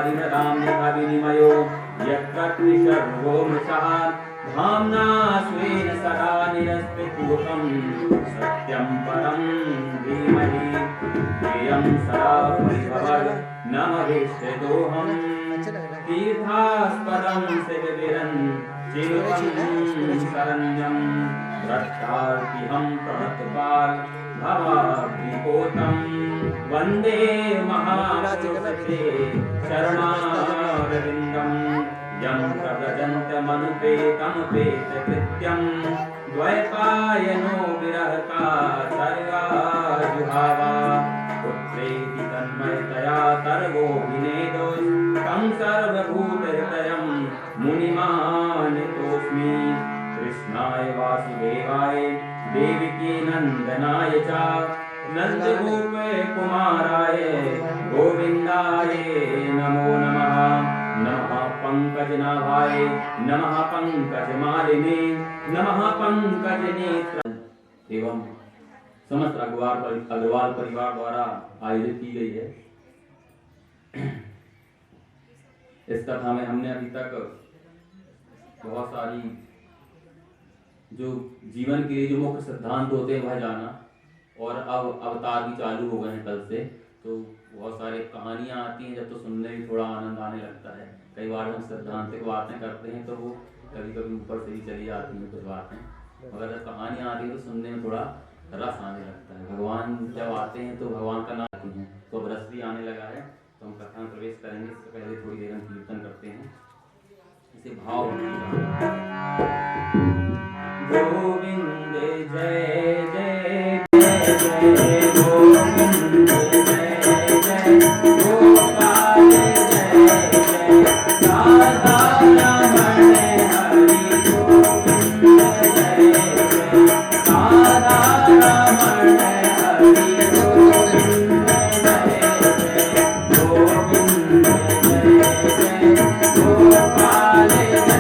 परिमृतां यथा विनिमयो यत्र त्रिशर्वो मृषः धाम्ना स्वेन सदा निरस्तिकूतं सत्यं परं धीमहि धियं सदा परिभवः न भविष्यदोहं तीर्थास्पदं शिवविरं चिनुतं शरण्यं रक्षार्तिहं प्रणतपाल भवाब्धिपोतं वन्दे महापुरुषे शरणारविन्दं यं प्रव्रजन्तमनुपेतमुपेतकृत्यं द्वैपायनो विरहता सर्वाजुहावा पुत्रेति तन्मयतया सर्वोऽभिनेदोस्तं सर्वभूतहृदयं मुनिमानितोऽस्मि कृष्णाय वासुदेवाय देवकी नंदनाय च नंदगोपे कुमाराय गोविंदाय नमो नमः। नमः पंकजनाभाय नमः पंकजमालिने नमः पंकजनेत्र एवं समस्त अग्रवाल परिवार द्वारा आयोजित की गई है। इस कथा में हमने अभी तक बहुत सारी जो जीवन के लिए जो मुख्य सिद्धांत होते हैं वह जाना, और अब अवतार भी चालू हो गए हैं कल से, तो बहुत सारे कहानियाँ आती हैं जब तो सुनने में थोड़ा आनंद आने लगता है। कई बार हम सिद्धांतिक बातें करते हैं तो वो कभी कभी ऊपर से ही चली जाती हैं कुछ बातें, मगर जब कहानियाँ आती हैं तो सुनने में थोड़ा रस आने लगता है। भगवान जब आते हैं तो भगवान का नाम आती हैं, तो अब रस भी आने लगा है। तो हम कथा में प्रवेश करेंगे, इससे पहले थोड़ी देर हम कीर्तन करते हैं। इसे भाव गोविंद जय जय जय जय गोविंद जय जय गोपाल जय जय राधा रमण हरि गोविंद जय जय राधा रमण हरि गोविंद जय जय गोविंद जय जय गोपाल जय जय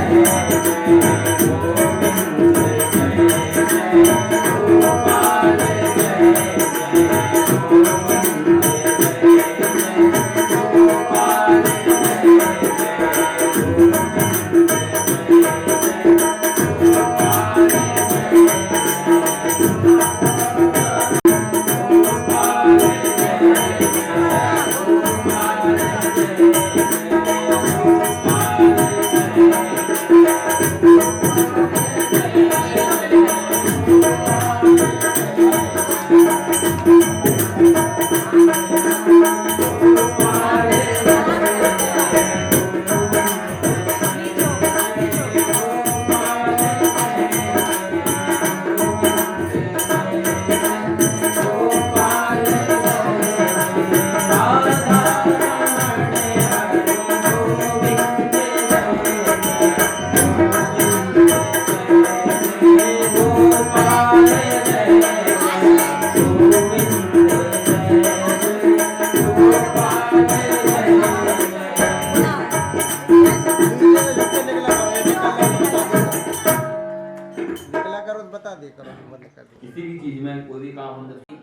किसी भी चीज में कोई भी काम होने से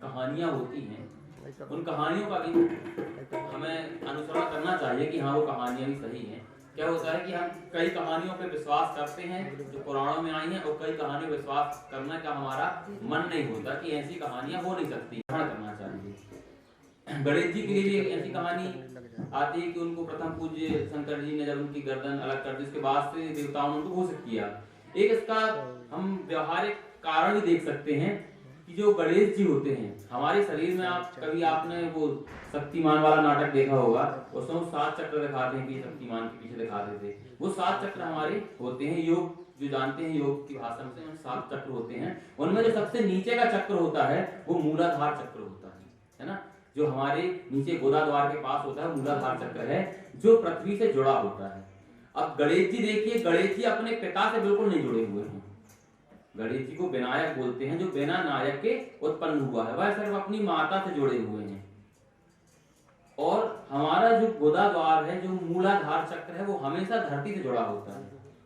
कहानियां होती हैं, उन कहानियों का भी हमें अनुसरण करना चाहिए कि हाँ वो कहानियां भी सही हैं। क्या होता है कि हम कई कहानियों पे विश्वास करते हैं जो पुराणों में आई हैं, और कई कहानियों पर विश्वास करने का हमारा मन नहीं होता कि ऐसी कहानियां हो नहीं सकती। ग्रहण करना चाहिए। गणेश जी के लिए भी एक ऐसी कहानी आती है कि उनको प्रथम पूज्य शंकर जी ने जब उनकी गर्दन अलग कर दी, उसके बाद से देवताओं ने उनको घोषित किया। एक इसका हम व्यवहारिक कारण भी देख सकते हैं कि जो गणेश जी होते हैं हमारे शरीर में, आप कभी आपने वो शक्तिमान वाला नाटक देखा होगा, उसमें वो 7 चक्र दिखाते हैं कि शक्तिमान के पीछे दिखाते थे। वो 7 चक्र हमारे होते हैं। योग जो जानते हैं योग की भाषा में, 7 चक्र होते हैं। उनमें जो सबसे नीचे का चक्र होता है वो मूलाधार चक्र होता है ना, जो हमारे नीचे गोदा द्वार के पास होता है, मूलाधार चक्र है जो पृथ्वी से जुड़ा होता है। अब गणेश जी देखिए, गणेश जी अपने पिता से बिल्कुल नहीं जुड़े हुए हैं। गणेश जी को विनायक बोलते हैं, जो बिना नायक के उत्पन्न हुआ है, वह सिर्फ अपनी माता से जुड़े हुए हैं। और हमारा जो गोदा द्वार है, जो मूलाधार चक्र है, वो हमेशा धरती से जुड़ा होता है,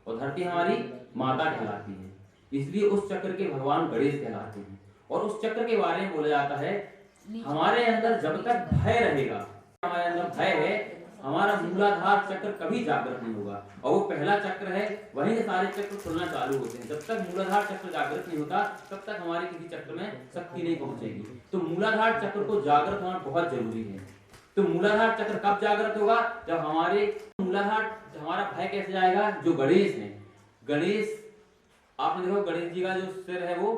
और धरती हमारी माता कहलाती है। इसलिए उस चक्र के भगवान गणेश कहलाते हैं। और उस चक्र के बारे में बोला जाता है, हमारे अंदर जब तक भय रहेगा, हमारे अंदर भय है हमारा मूलाधार चक्र कभी जागृत नहीं होगा। और वो पहला चक्र है, वहीं से सारे चक्र खुलना चालू होते हैं। जब तक मूलाधार चक्र जागृत नहीं होता तब तक हमारे किसी चक्र में शक्ति नहीं पहुंचेगी। तो मूलाधार चक्र को जागृत होना बहुत जरूरी है। तो मूलाधार चक्र कब जागृत होगा? जब हमारे मूलाधार, हमारा भय कैसे जाएगा? जो गणेश है, गणेश आपने देखो गणेश जी का जो सिर है वो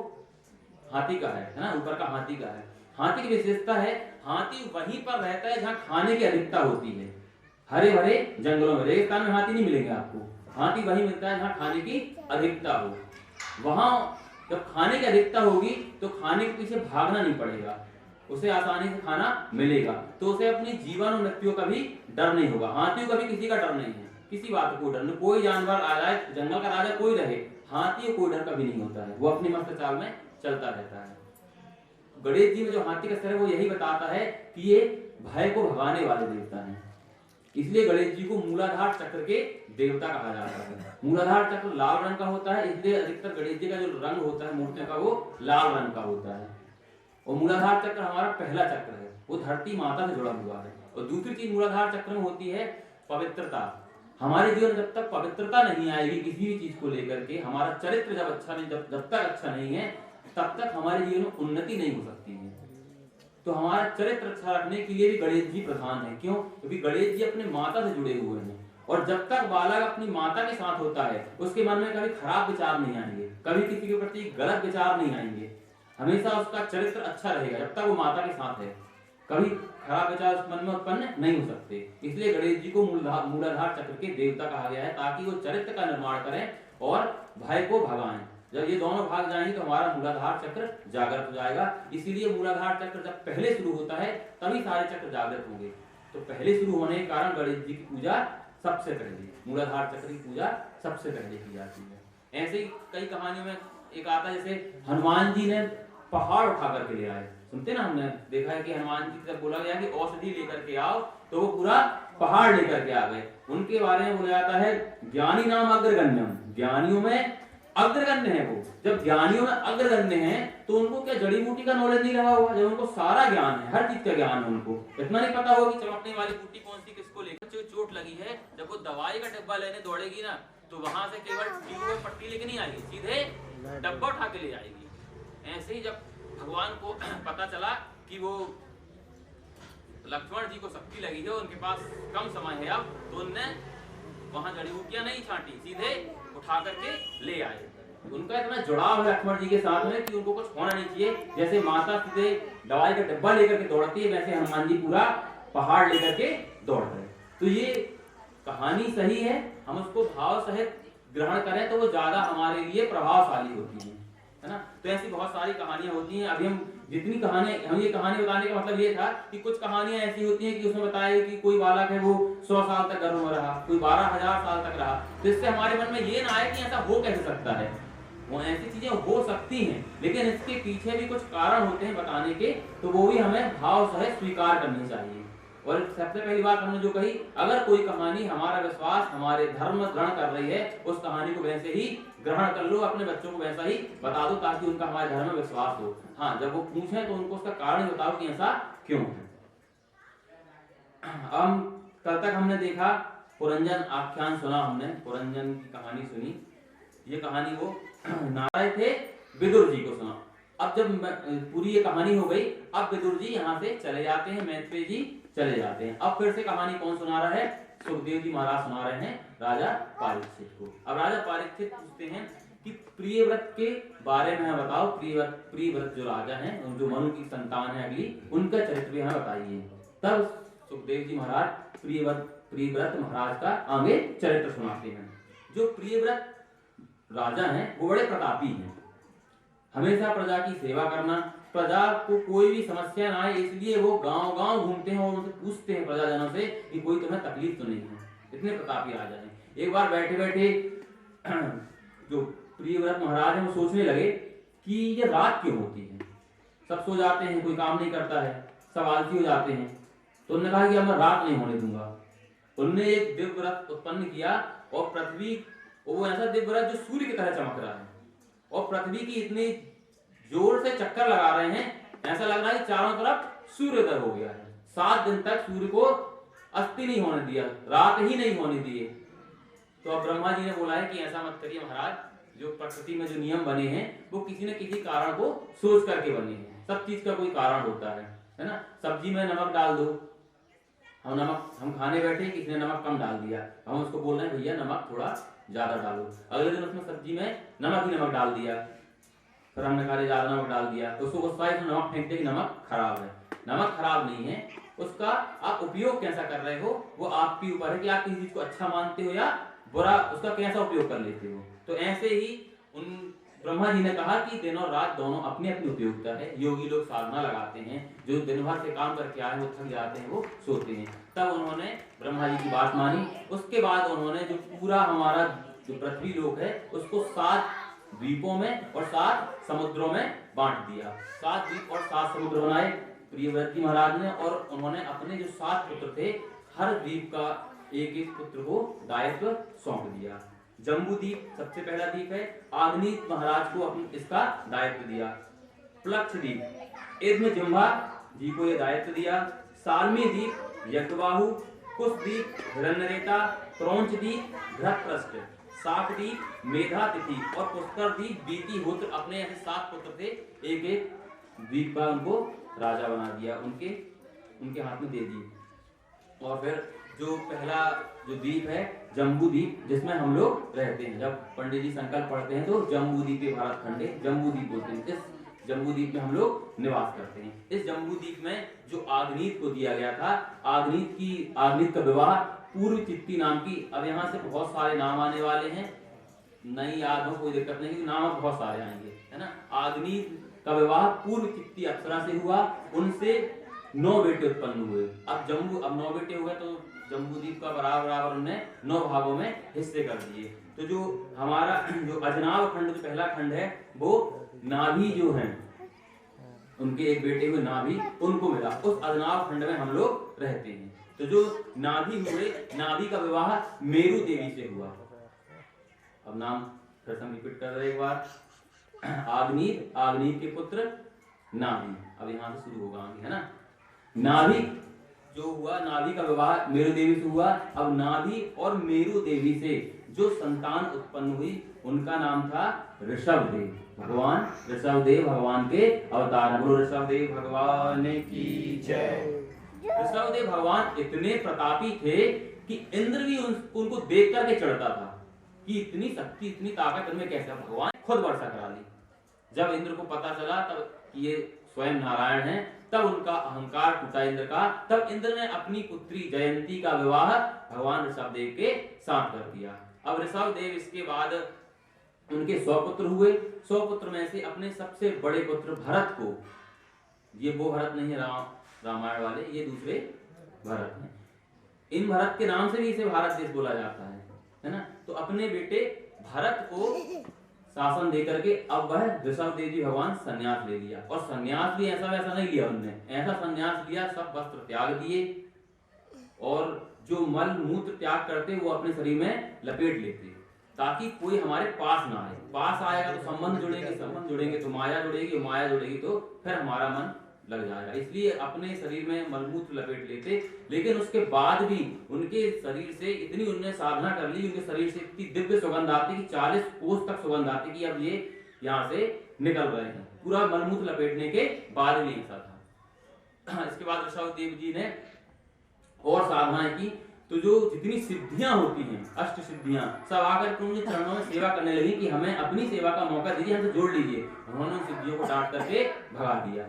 हाथी का है ना, ऊपर का हाथी का है। हाथी की विशेषता है, हाथी वहीं पर रहता है जहाँ खाने की अधिकता होती है। हरे भरे जंगलों में, रेगिस्तान में हाथी नहीं मिलेंगे आपको। हाथी वहीं मिलता है जहाँ खाने की अधिकता हो। वहां जब खाने की अधिकता होगी तो खाने के पीछे भागना नहीं पड़ेगा, उसे आसानी से खाना मिलेगा। तो उसे अपनी जीवन और मृत्यु का भी डर नहीं होगा। हाथियों का भी किसी का डर नहीं है, किसी बात को डर नहीं। कोई जानवर आ जाए, जंगल का राजा कोई रहे, हाथी को कोई डर कभी नहीं होता है। वो अपनी मस्त चाल में चलता रहता है। गणेश जी में जो हाथी का सर है वो यही बताता है कि ये भय को भगाने वाले देवता हैं। इसलिए गणेश जी को मूलाधार चक्र के देवता कहा जाता है। मूलाधार चक्र लाल रंग का होता है, इसलिए अधिकतर गणेश जी का जो रंग होता है मूर्तियों का वो लाल रंग का होता है। और मूलाधार चक्र हमारा पहला चक्र है, वो धरती माता से जुड़ा हुआ है। और दूसरी चीज मूलाधार चक्र में होती है पवित्रता। हमारे जीवन में जब तक पवित्रता नहीं आएगी किसी भी चीज को लेकर के, हमारा चरित्र जब अच्छा नहीं, जब तक अच्छा नहीं है तब तक हमारे जीवन में उन्नति नहीं हो सकती है। तो हमारा चरित्र अच्छा रखने के लिए भी गणेश जी प्रधान है। क्यों? क्योंकि गणेश जी अपने माता से जुड़े हुए हैं। और जब तक बालक अपनी माता के साथ होता है उसके मन में कभी खराब विचार नहीं आएंगे, कभी किसी के प्रति गलत विचार नहीं आएंगे। हमेशा उसका चरित्र अच्छा रहेगा जब तक वो माता के साथ है। कभी खराब विचार उस मन में उत्पन्न नहीं हो सकते। इसलिए गणेश जी को मूलाधार चक्र के देवता कहा गया है, ताकि वो चरित्र का निर्माण करें और भय को भगाएं। जब ये दोनों भाग जाएंगे तो हमारा मूलाधार चक्र जागृत हो जाएगा। इसीलिए मूलाधार चक्र जब पहले शुरू होता है तभी सारे चक्र जागृत होंगे। तो पहले शुरू होने के कारण गणेश जी की पूजा सबसे पहले, मूलाधार चक्र की पूजा सबसे पहले की जाती है। ऐसे ही कई कहानियों में एक आता है, जैसे हनुमान जी ने पहाड़ उठा करके ले आए। सुनते ना, हमने देखा है कि हनुमान जी से बोला गया कि औषधि लेकर के आओ, तो वो पूरा पहाड़ लेकर के आ गए। उनके बारे में बोला जाता है ज्ञानी नाम अग्रगण्यम, ज्ञानियों में अग्रगण्य है वो। जब ज्ञानियों में अग्रगण्य है तो उनको क्या जड़ी बूटी का नॉलेज नहीं रहा होगा? जब उनको सारा ज्ञान है, हर चीज का ज्ञान है, उनको इतना नहीं पता होगा कि चमकने वाली बूटी कौन सी किसको लेकर जो चोट लगी है, जब वो दवाई का डब्बा लेने दौड़ेगी ना तो वहां से केवल टीवी पट्टी लेके नहीं आएगी, सीधे डब्बा उठा के ले जाएगी। ऐसे ही जब भगवान को पता चला कि वो लक्ष्मण जी को शक्ति लगी है, उनके पास कम समय है अब, तो उनने वहां जड़ी बूटियां नहीं छांटी, सीधे उठा करके ले आए। उनका इतना जुड़ाव है लक्ष्मण जी के साथ में कि उनको कुछ होना नहीं चाहिए। जैसे माता सीधे दवाई का डब्बा लेकर के दौड़ती है, वैसे हनुमान जी पूरा पहाड़ लेकर के दौड़ रहे। तो ये कहानी सही है, हम उसको भाव सहित ग्रहण करें तो वो ज्यादा हमारे लिए प्रभावशाली होती है ना। तो ऐसी बहुत सारी कहानियां होती हैं। अभी हम जितनी कहानी, हम ये कहानी बताने का मतलब ये था कि कुछ कहानियां ऐसी होती हैं कि उसमें बताया कि कोई बालक है वो 100 साल तक गर्भ में रहा, कोई 12,000 साल तक रहा। तो इससे हमारे मन में ये ना आए कि ऐसा हो कैसे सकता है। वो ऐसी चीजें हो सकती हैं, लेकिन इसके पीछे भी कुछ कारण होते हैं बताने के, तो वो भी हमें भाव सहित स्वीकार करनी चाहिए। और सबसे पहली बात हमने जो कही, अगर कोई कहानी हमारा विश्वास, हमारे धर्म ग्रहण कर रही है, उस कहानी को वैसे ही ग्रहण कर लो, अपने बच्चों को वैसा ही बता दो, ताकि उनका हमारे धर्म में विश्वास हो। हाँ, जब वो पूछे तो उनको उसका कारण बताओ कि ऐसा क्यों है। हम कल तक हमने देखा पुरंजन आख्यान सुना, हमने पुरंजन की कहानी सुनी। ये कहानी वो नारायण थे विदुर जी को सुना। अब जब पूरी ये कहानी हो गई, अब विदुर जी यहाँ से चले जाते हैं, मैत्रेय जी चले जाते हैं। अब फिर से कहानी कौन सुना रहा है? सुखदेव जी महाराज सुना रहे हैं राजा परीक्षित को। अब राजा परीक्षित पूछते हैं कि प्रियव्रत के बारे में बताओ। प्रियव्रत जो राजा हैं, जो मनु की संतान है अगली, उनका चरित्र भी हमें बताइए। तब सुखदेव जी महाराज प्रियव्रत महाराज का आगे चरित्र सुनाते हैं। जो प्रियव्रत राजा हैं वो बड़े प्रतापी हैं, हमेशा प्रजा की सेवा करना, प्रजा को कोई भी समस्या ना आए इसलिए वो गांव-गांव घूमते हैं और उनसे पूछते हैं प्रजाजनों से कि कोई तुम्हें तकलीफ तो नहीं है। इतने प्रतापी राजा हैं। एक बार बैठे-बैठे जो प्रियव्रत महाराज हैं वो सोचने लगे कि ये रात क्यों होती है, सब सो जाते हैं, कोई काम नहीं करता है, सब आलसी हो जाते हैं। तो उन्होंने कहा कि अब मैं रात नहीं होने दूंगा। उन्होंने एक दिव्य व्रत उत्पन्न किया और पृथ्वी, वो ऐसा दिव्य व्रत जो सूर्य की तरह चमक रहा है और पृथ्वी की इतनी जोर से चक्कर लगा रहे हैं, ऐसा लग रहा है कि चारों तरफ सूर्योदय हो गया है। 7 दिन तक सूर्य को अस्थि नहीं होने दिया, रात ही नहीं होने दिए। तो अब ब्रह्मा जी ने बोला है कि ऐसा मत करिए महाराज, जो प्रकृति में जो नियम बने हैं वो किसी न किसी कारण को सोच करके बने हैं, सब चीज का कोई कारण होता है ना। सब्जी में नमक डाल दो, हम खाने बैठे, किसी ने नमक कम डाल दिया, हम उसको बोल रहे हैं भैया नमक थोड़ा ज्यादा डालो, अगले दिन उसमें सब्जी में नमक ही नमक डाल दिया, फिर हमने कहा ज्यादा नमक डाल दिया, तो उसको गुस्सा है, नमक फेंकते कि नमक खराब है। नमक खराब नहीं है, उसका आप उपयोग कैसा कर रहे हो वो आपके ऊपर है कि आप किसी चीज को अच्छा मानते हो या बुरा, उसका कैसा उपयोग कर लेते हो। तो ऐसे ही उन ब्रह्मा जी ने कहा कि दिन और रात दोनों अपनी अपनी उपयोगिता है। योगी लोग साधना लगाते हैं, जो दिन भर से काम करके आए वो थक जाते हैं, वो सोते हैं। तब उन्होंने ब्रह्मा जी की बात मानी। उसके बाद उन्होंने जो पूरा हमारा जो पृथ्वी लोक है उसको 7 द्वीपों में और 7 समुद्रों में बांट दिया। 7 द्वीप और 7 समुद्र बनाए प्रियव्रत जी महाराज ने, और उन्होंने अपने जो 7 पुत्र थे हर द्वीप का एक एक पुत्र को दायित्व सौंप दिया। जम्बूद्वीप सबसे पहला द्वीप है, आग्नेय महाराज को इसका दायित्व दिया। प्लक्ष द्वीप इद्म जिम्भा जी को यह दायित्व दिया। सालमी द्वीप यज्ञबाहु, कुशद्वीप हिरण्यरेता, क्रौंच द्वीप घृतपृष्ठ, शाकद्वीप मेधातिथि और पुष्कर द्वीप बीतिहोत्र। अपने ऐसे 7 पुत्र थे, एक एक द्वीप का उनको राजा बना दिया, उनके हाथ में दे दी। और फिर जो पहला जो द्वीप है जम्बू द्वीप, जिसमें हम लोग रहते हैं, जब पंडित जी संकल्प पढ़ते हैं तो जम्बू द्वीप भारत खंडे जम्बू द्वीप बोलते हैं। इस जम्बू द्वीप में हम लोग निवास करते हैं। इस जम्बू द्वीप में जो आग्नीत को दिया गया था, आग्नीत का विवाह पूर्व चित्ती नाम की, अब यहाँ से बहुत सारे नाम आने वाले हैं, नहीं याद हो कोई दिक्कत नहीं, क्योंकि नाम बहुत सारे आएंगे, है ना। आग्नीत का विवाह पूर्व चित्ती अप्सरा से हुआ, उनसे 9 बेटे उत्पन्न हुए। अब 9 बेटे हुए तो जम्बूद्वीप का बराबर उन्होंने 9 भागों में हिस्से कर दिए। तो जो हमारा जो अजनाब खंड, जो पहला खंड है, वो नाभि जो हैं उनके एक बेटे हुए नाभि, उनको मिला। उस अजनाब खंड में हम लोग रहते हैं। तो जो नाभि हुए, नाभि का विवाह मेरु देवी से हुआ। अब नाम फिर हम रिपीट कर रहे एक बार, आग्नीत के पुत्र नाभि। अब यहाँ से शुरू होगा, है ना। नाभि जो हुआ, नाभि का विवाह मेरु देवी से हुआ। अब नाभि और मेरु देवी से जो संतान उत्पन्न हुई उनका नाम था ऋषभदेव। भगवान ऋषभदेव भगवान के अवतार। बोलो ऋषभदेव भगवान की जय। ऋषभदेव भगवान इतने प्रतापी थे कि इंद्र भी उनको देख करके चढ़ता था कि इतनी शक्ति, इतनी ताकत इनमें कैसे। भगवान खुद वर्षा करा ली। जब इंद्र को पता चला तब ये स्वयं नारायण हैं, तब उनका अहंकार टूटा इंद्र का। तब इंद्र ने अपनी पुत्री जयंती का विवाह भगवान ऋषभदेव के साथ कर दिया। अब ऋषभदेव इसके बाद उनके 100 पुत्र हुए। 100 पुत्र में से अपने सबसे बड़े पुत्र भरत को, ये वो भरत नहीं है रामायण वाले, ये दूसरे भरत हैं। इन भरत के नाम से भी इसे भारत देश बोला जाता है ना। तो अपने बेटे भरत को शासन दे करके अब वह ऋषभदेव जी भगवान संन्यास ले लिया। और संन्यास भी ऐसा वैसा नहीं लिया उन्होंने, ऐसा संन्यास लिया, सब वस्त्र त्याग दिए और जो मल मूत्र त्याग करते वो अपने शरीर में लपेट लेते, ताकि कोई हमारे पास ना आए। पास आएगा तो संबंध जुड़ेंगे तो माया जुड़ेगी, माया जुड़ेगी तो फिर हमारा मन लग जाएगा। इसलिए अपने शरीर में मलमूत्र लपेट लेते। लेकिन उसके बाद भी उनके शरीर से इतनी उन्होंने साधना कर ली, उनके शरीर से इतनी दिव्य सुगंध आती कि 40 कोस तक सुगंध आती कि अब ये यहाँ से निकल रहे हैं, पूरा मलमूत्र लपेटने के बाद भी ऐसा था। इसके बाद ऋषभदेव जी ने और साधनाएं की। तो जो जितनी सिद्धियां होती हैं, 8 सिद्धियां, सब आकर के उनके चरणों में सेवा करने लगी कि हमें अपनी सेवा का मौका दीजिए, हमसे जोड़ लीजिए। उन्होंने उन सिद्धियों को डांट करके भगा दिया।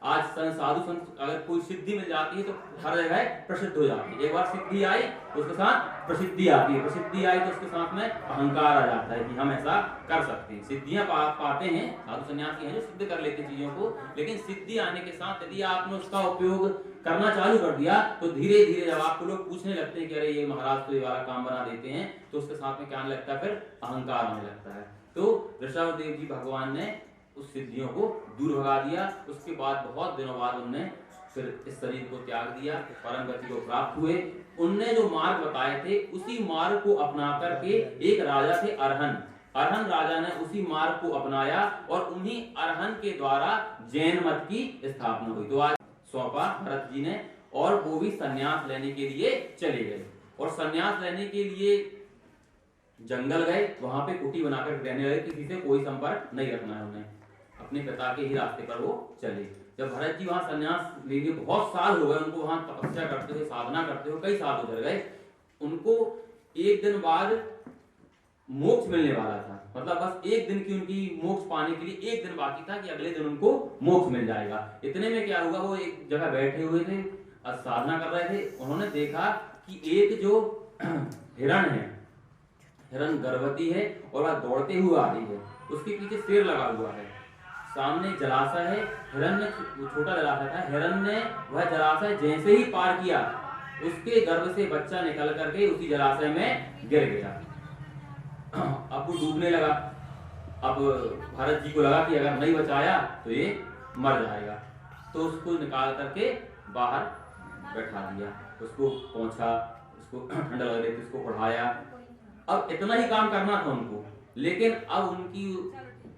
आज साधु संत अगर कोई सिद्धि मिल जाती है तो हर जगह प्रसिद्ध हो जाती है। एक बार सिद्धि आई तो उसके साथ प्रसिद्धि आती है, प्रसिद्धि आई तो उसके साथ में अहंकार आ जाता है कि हम ऐसा कर सकते हैं। सिद्धियां पाते हैं साधु सन्यासी हैं जो सिद्ध कर लेते हैं चीजों को, लेकिन सिद्धि आने के साथ यदि आपने उसका उपयोग करना चालू कर दिया तो धीरे धीरे जब आपको लोग पूछने लगते हैं कि अरे ये महाराज तो ये वाला काम बना देते हैं, तो उसके साथ में क्या आने लगता है, फिर अहंकार आने लगता है। तो ऋषभदेव जी भगवान ने उस सिद्धियों को दूर भगा दिया। उसके बाद बहुत दिनों बाद उन्होंने फिर इस शरीर को त्याग दिया, परम गति को प्राप्त हुए। उनने जो मार्ग बताए थे उसी मार्ग को अपना करके एक राजा थे अरहन राजा ने उसी मार्ग को अपनाया और उन्हीं अरहन के द्वारा जैन मत की स्थापना हुई। तो आज सौंपा भरत जी ने और वो भी संन्यास लेने के लिए चले गए। और संन्यास लेने के लिए जंगल गए, वहां पे कुटी बनाकर रहने लगे, किसी से कोई संपर्क नहीं रखना है उन्हें, अपने पिता के ही रास्ते पर वो चले। जब भरत जी वहां संन्यास ले लिए, बहुत साल हो गए उनको वहां तपस्या करते हुए, साधना करते हुए, कई साल गुजर गए। उनको एक दिन बाद मोक्ष मिलने वाला था, मतलब बस एक दिन की उनकी मोक्ष पाने के लिए एक दिन बाकी था कि अगले दिन उनको मोक्ष मिल जाएगा। इतने में क्या हुआ, वो एक जगह बैठे हुए थे, साधना कर रहे थे, उन्होंने देखा कि एक जो हिरण है, हिरण गर्भवती है और वह दौड़ते हुए आ रही है, उसके पीछे शेर लगा हुआ है, सामने जलाशय है, हिरण ने छोटा जलाशय था, हिरण ने वह जलाशय जैसे ही पार किया, उसके गर्भ से बच्चा निकल करके उसी जलाशय में गिर गया। अब वो डूबने लगा। अब भरत जी को लगा कि अगर नहीं बचाया तो ये मर जाएगा, तो उसको निकाल करके बाहर बैठा दिया, उसको पहुंचा, उसको ठंडा लग रही थी, उसको पढ़ाया। अब इतना ही काम करना था उनको, लेकिन अब उनकी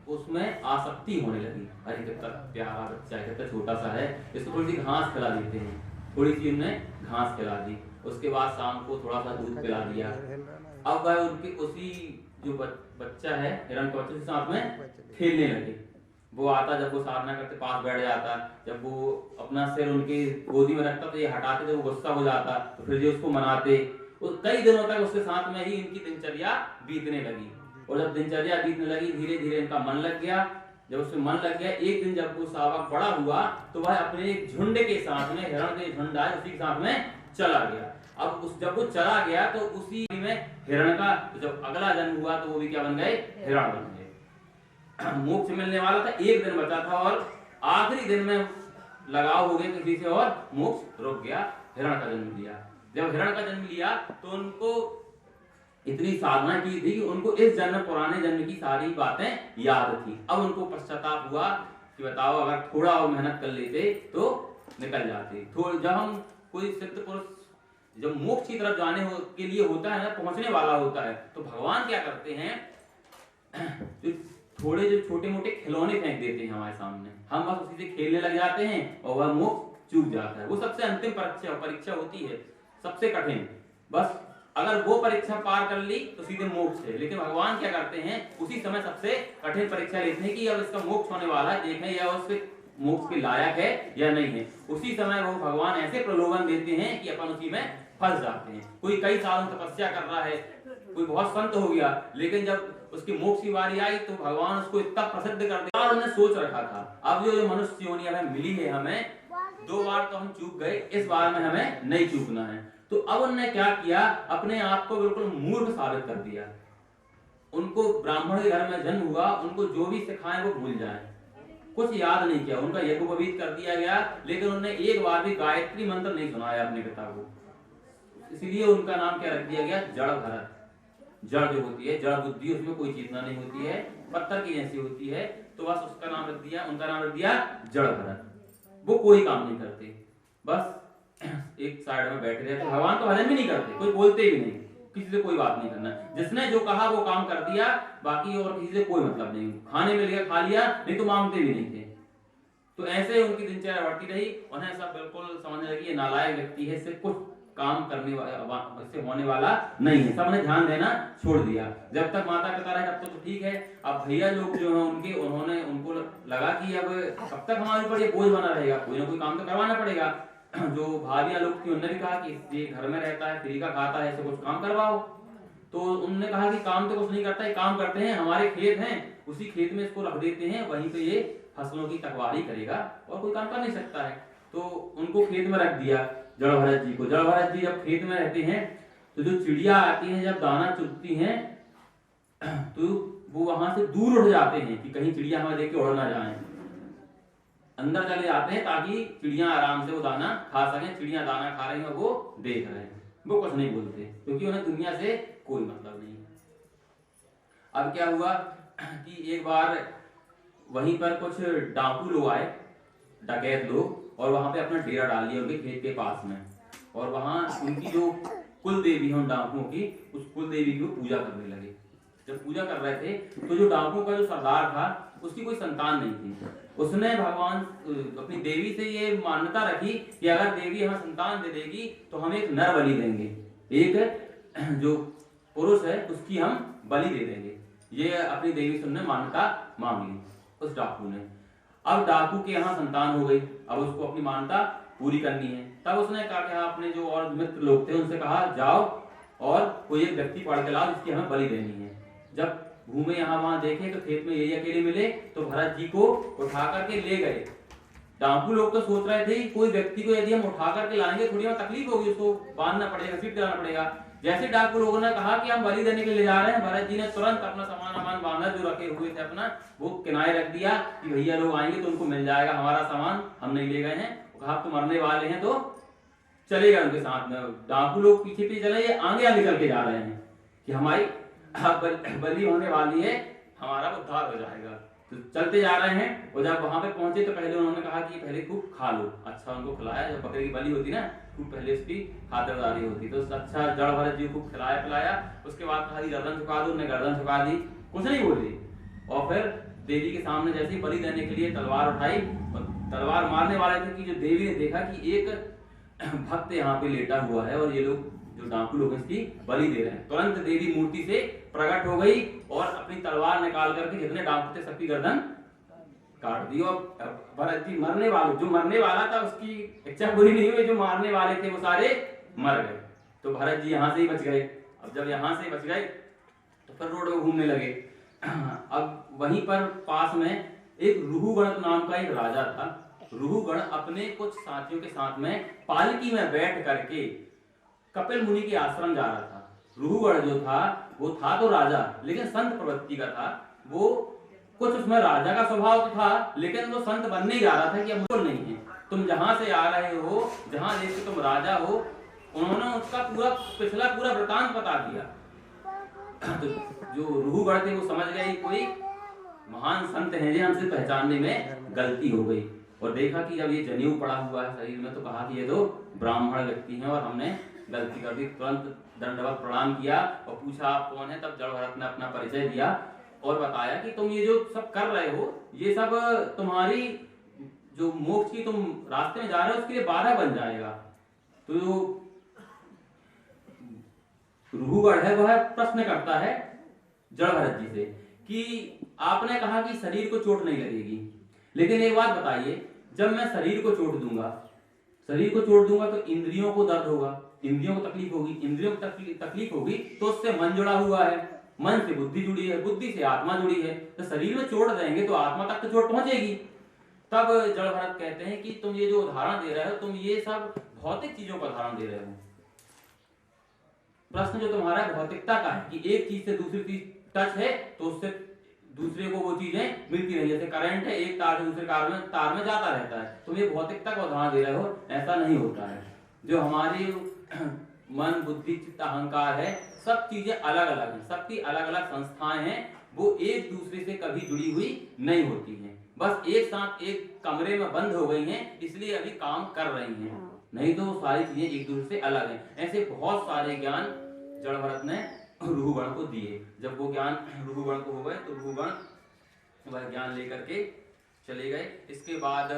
उसमें आसक्ति होने लगी। अरे कितना प्यारा बच्चा है, कितना छोटा सा है, इसको थोड़ी सी घास खिला देते हैं, थोड़ी सी उन्होंने घास खिला दी, उसके बाद शाम को थोड़ा सा दूध पिला दिया। अब वह उनके उसी जो बच्चा है हिरण के बच्चे के साथ में खेलने लगे। वो आता, जब वो साधना करते पास बैठ जाता, जब वो अपना सिर उनके गोदी में रखता तो ये हटाते, जब वो गुस्सा हो जाता तो फिर ये उसको मनाते। कई दिनों तक उसके साथ में ही इनकी दिनचर्या बीतने लगी। और जब दिनचर्या बीतने लगी, धीरे धीरे इनका मन लग गया। जब उसमें मन लग गया, एक दिन जब वो शावक बड़ा हुआ तो वह अपने एक झुंड के साथ में, हिरण के झुंड आए उसी के साथ में चला गया। अब जब वो चला गया तो उसी में हिरण का जब अगला जन्म हुआ तो वो भी क्या बन गए, हिरण बन गए। मोक्ष मिलने वाला था, एक दिन बचा था और आखिरी दिन में लगाव हो गया किसी से और मोक्ष रुक गया, हिरण का जन्म लिया। जब हिरण का जन्म लिया तो उनको इतनी साधना की थी कि उनको इस जन्म पुराने जन्म की सारी बातें याद थी। अब उनको पश्चाताप हुआ कि बताओ अगर थोड़ा और मेहनत कर लेते तो निकल जाते। तो जब हम कोई सिद्ध पुरुष जब मोक्ष की तरफ जाने के लिए होता है ना, पहुंचने वाला होता है, तो भगवान क्या करते हैं, जो थोड़े जो छोटे मोटे खिलौने फेंक देते हैं हमारे सामने, हम बस उसी से खेलने लग जाते हैं और वह मोक्ष चूक जाता है। वो सबसे अंतिम परीक्षा होती है, सबसे कठिन। बस अगर वो परीक्षा पार कर ली तो सीधे मोक्ष है। लेकिन भगवान क्या करते हैं, उसी समय सबसे कठिन परीक्षा लेते हैं कि अब इसका मोक्ष होने वाला है, देखें या उससे मोक्ष के लायक है या नहीं है। उसी समय वो भगवान ऐसे प्रलोभन देते हैं कि अपन उसी में फंस जाते हैं। कोई कई सालों तपस्या कर रहा है, कोई बहुत संत हो गया, लेकिन जब उसकी मोक्ष की बारी आई तो भगवान उसको इतना प्रसिद्ध कर दिया। और उन्होंने सोच रखा था अब जो मनुष्य योनि हमें मिली है, हमें 2 बार तो हम चूक गए, इस बार में हमें नहीं चूकना है। तो अब उन्होंने क्या किया, अपने आप को बिल्कुल मूर्ख साबित कर दिया। उनको ब्राह्मण के घर में जन्म हुआ, उनको जो भी सिखाए वो भूल जाए, कुछ याद नहीं किया, उनका यज्ञोपवीत कर दिया गया, लेकिन उन्होंने एक बार भी गायत्री मंत्र नहीं सुनाया अपने पिता को। इसलिए उनका नाम क्या रख दिया गया, जड़ भरत। जड़ जो होती है, जड़ बुद्धि, उसमें कोई चेतना नहीं होती है, पत्थर की जैसी होती है, तो बस उसका नाम रख दिया, उनका नाम रख दिया जड़ भरत। वो कोई काम नहीं करते, बस एक साइड में बैठे रहते। भगवान तो भजन भी नहीं करते, कोई बोलते भी नहीं, किसी से कोई बात नहीं करना, जिसने जो कहा वो काम कर दिया, बाकी और किसी से कोई मतलब नहीं। खाने में लिया खा लिया, नहीं तो मांगते भी नहीं थे। तो ऐसे उनकी दिनचर्या बढ़ती रही। उन्हें सब बिल्कुल समझने लगी ये नालायक व्यक्ति है, इससे कुछ काम करने वाला, इससे होने वाला नहीं है। सबने ध्यान देना छोड़ दिया। जब तक माता पिता रहे तब तो ठीक है। अब भैया लोग जो है उनके, उन्होंने उनको लगा कि अब कब तक हमारे ऊपर ये बोझ बना रहेगा, कोई ना कोई काम तो करवाना पड़ेगा। जो भाभियां लोग थी उन्होंने भी कहा कि ये घर में रहता है, फ्री का खाता है, इसे कुछ काम करवाओ। तो उन्होंने कहा कि काम तो कुछ नहीं करता, ये काम करते हैं, हमारे खेत हैं, उसी खेत में इसको रख देते हैं, वहीं पे ये फसलों की तकवारी करेगा और कोई काम कर नहीं सकता है। तो उनको खेत में रख दिया जड़ भरत जी को। जड़ भरत जी जब खेत में रहते हैं तो जो चिड़िया आती हैं, जब दाना चुगती हैं तो वो वहां से दूर उड़ जाते हैं कि कहीं चिड़िया हमें देख के उड़ ना जाए। अंदर चले जाते हैं ताकि चिड़िया आराम से वो दाना खा सकें। चिड़िया दाना खा रही हैं, वो देख रहे हैं, वो कुछ नहीं बोलते क्योंकि उन्हें दुनिया से कोई मतलब नहीं। अब क्या हुआ कि एक बार वहीं पर कुछ डाकू लोग आए, डकैत लोग, और वहां पे अपना डेरा डाल लिया उनके खेत के पास में। और वहां उनकी जो कुल देवी है उन डाकुओं की, उस कुल देवी की पूजा करने लगे। जब पूजा कर रहे थे तो जो डाकुओं का जो सरदार था उसकी कोई संतान नहीं थी। उसने भगवान अपनी देवी से ये मान्यता रखी कि अगर देवी हमें संतान दे देगी तो हम एक नर बलि देंगे, एक जो पुरुष है उसकी हम बलि दे देंगे। ये अपनी देवी से उन्होंने मान्यता मांगी उस डाकू ने। अब डाकू के यहाँ संतान हो गई, अब उसको अपनी मान्यता पूरी करनी है। तब उसने कहा कि अपने जो और मित्र लोग थे उनसे कहा जाओ और कोई एक व्यक्ति पढ़ के लाओ जिसकी हमें बलि देनी है। जब घूमे यहाँ वहां देखे तो खेत में यही अकेले मिले, तो भरत जी को उठा करके ले गए। डाकू लोग तो सोच रहे थे कोई व्यक्ति को यदि हम उठा करके लाएंगे थोड़ी बहुत तकलीफ होगी, उसको बांधना पड़ेगा, सीट कराना पड़ेगा। जैसे डाकू लोगों ने कहा कि हम बलि देने के लिए जा रहे हैं, भरत जी ने तुरंत अपना सामान बांधा जो रखे हुए थे अपना, वो किनारे रख दिया कि भैया लोग आएंगे तो उनको मिल जाएगा हमारा सामान, हम नहीं ले गए हैं। कहा तो मरने वाले हैं तो चले गए उनके साथ में। डाकू लोग पीछे पीछे चले, ये आगे आगे चल के जा रहे हैं कि हमारी बलि होने वाली है, हमारा उद्धार हो जाएगा। तो चलते जा रहे हैं और जब वहां पे पहुंचे तो पहले उन्होंने कहा कि पहले खूब खा लो। अच्छा उनको खिलाया, जब बकरे की बलि होती ना खूब पहले उसकी खातिरदारी होती, तो अच्छा जड़ भरत जी को खिलाया पिलाया। उसके बाद कहा गर्दन झुका दो, उन्हें गर्दन झुका दी, कुछ नहीं बोली। और फिर देवी के सामने जैसे बलि देने के लिए तलवार उठाई और तलवार मारने वाले थे कि जो देवी ने देखा कि एक भक्त यहाँ पे लेटा हुआ है और ये लोग जो डाकू लोग इसकी बलि दे रहे हैं। तुरंत देवी मूर्ति से प्रकट हो गई और अपनी तलवार निकाल करके जितने डाकू थे सबकी गर्दन काट दी। और भरत जी मरने वाले, जो मरने वाला था उसकी इच्छा पूरी नहीं हुई, जो मारने वाले थे वो सारे मर गए। तो भरत जी यहाँ से ही बच गए। अब जब यहाँ से बच गए तो फिर रोड में घूमने लगे। अब वहीं पर पास में एक रुहुगण नाम का एक राजा था। रुहुगण अपने कुछ साथियों के साथ में पालकी में बैठ करके कपिल मुनि के आश्रम जा रहा था। रुहुगण जो था वो था तो राजा लेकिन संत प्रवृत्ति का था। वो कुछ उसमें राजा का स्वभाव तो था लेकिन वो संत बनने ही जा रहा था कि अब नहीं है, तुम जहां से आ रहे हो, जहां देश से तुम राजा हो। उन्होंने उसका पिछला पूरा वृतांत बता दिया। तो जो रुहुगण थे वो समझ गए कोई महान संत है, हमसे पहचानने में गलती हो गई। और देखा कि जब ये जनेऊ पड़ा हुआ है शरीर में तो कहा कि ये तो ब्राह्मण व्यक्ति हैं और हमने गलती कर दी। तुरंत दंडवत प्रणाम किया और पूछा आप कौन है। तब जड़ भरत ने अपना परिचय दिया और बताया कि तुम ये जो सब कर रहे हो ये सब तुम्हारी जो मोक्ष की तुम रास्ते में जा रहे हो उसके लिए बाधा बन जाएगा। तो जो रुहुगण है वह प्रश्न करता है जड़ भरत जी से कि आपने कहा कि शरीर को चोट नहीं लगेगी, लेकिन एक बात बताइए, जब मैं शरीर को चोट दूंगा तो इंद्रियों को दर्द होगा, इंद्रियों को तकलीफ होगी, इंद्रियों को तकलीफ होगी तो उससे मन जुड़ा हुआ है, मन से बुद्धि जुड़ी है, बुद्धि से आत्मा जुड़ी है। तो शरीर में चोट देंगे तो आत्मा तक तो चोट पहुंचेगी। तब जड़ भरत कहते हैं कि तुम ये जो उदाहरण दे रहे हो तुम ये सब भौतिक चीजों का उदाहरण दे रहे हो। प्रश्न जो तुम्हारा भौतिकता का है कि एक चीज से दूसरी चीज टच है तो उससे दूसरे को वो चीजें मिलती रही, जैसे करंट है एक तार से दूसरे तार में जाता रहता है। तुम ये भौतिकता का उदाहरण दे रहे हो, ऐसा नहीं होता है। जो हमारी मन बुद्धि चित्त अहंकार है सब चीजें अलग अलग हैं, सबकी अलग अलग संस्थाएं हैं, वो एक दूसरे से कभी जुड़ी हुई नहीं होती हैं। बस एक साथ एक कमरे में बंद हो गई हैं इसलिए अभी काम कर रही हैं, नहीं तो सारी चीजें एक दूसरे से अलग हैं। ऐसे बहुत सारे ज्ञान जड़ भरत ने रुहुगण को दिए। जब वो ज्ञान रुहुगण को हो गए तो रुहुगण वह ज्ञान लेकर के चले गए। इसके बाद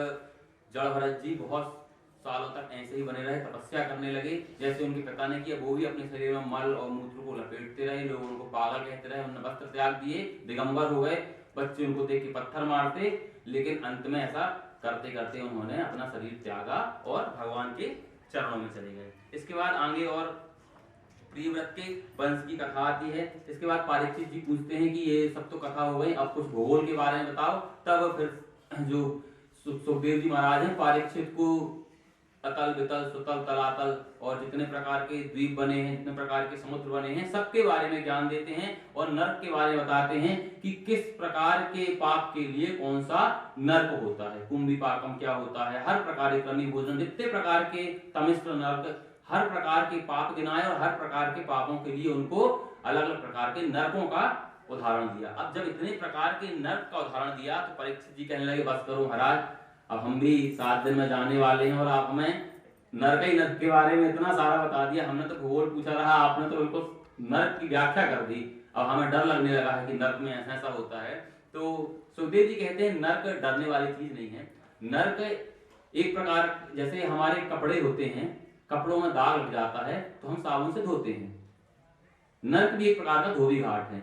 जड़ भरत जी बहुत सालों तक ऐसे ही बने रहे, तपस्या करने लगे जैसे उनके पिता ने किया। वो भी अपने शरीर में मल और मूत्र को लपेटते रहे, लोग उनको पागल कहते रहे, उन्होंने वस्त्र त्याग दिए, दिगंबर हो गए, बच्चे उनको देख के पत्थर मारते। लेकिन अंत में ऐसा करते करते उन्होंने अपना शरीर त्यागा और भगवान के चरणों में चले गए। इसके बाद आगे और प्रियव्रत के वंश की कथा आती है। इसके बाद परीक्षित जी पूछते हैं कि ये सब तो कथा हो गई, अब कुछ भूगोल के बारे में बताओ। तब फिर जो सुखदेव जी महाराज हैं परीक्षित को अतल वितल सुतल तलातल और जितने प्रकार के द्वीप बने हैं, जितने प्रकार के समुद्र बने हैं, सबके बारे में ज्ञान देते हैं और नर्क के बारे में बताते हैं कि किस प्रकार के पाप के लिए कौन सा नर्क होता है, कुंभी पाकम क्या होता है, हर प्रकार के क्रमी भोजन, जितने प्रकार के तमिश्र नर्क, हर प्रकार के पाप गिनाए और हर प्रकार के पापों के लिए उनको अलग अलग प्रकार के नरकों का उदाहरण दिया। अब जब इतने प्रकार के नर्क का उदाहरण दिया तो परीक्षित जी कहने लगे बस करो महाराज, अब हम भी 7 दिन में जाने वाले हैं और आप हमें नर्क ही नर्क के बारे में इतना सारा बता दिया। हमने तो भूगोल पूछा रहा, आपने तो बिल्कुल नर्क की व्याख्या कर दी। अब हमें डर लगने लगा है कि नर्क में ऐसा ऐसा होता है। तो सुखदेव जी कहते हैं नर्क डरने वाली चीज नहीं है। नर्क एक प्रकार, जैसे हमारे कपड़े होते हैं, कपड़ों में दाग लग जाता है तो हम साबुन से धोते हैं, नर्क भी एक प्रकार का धोबी घाट है।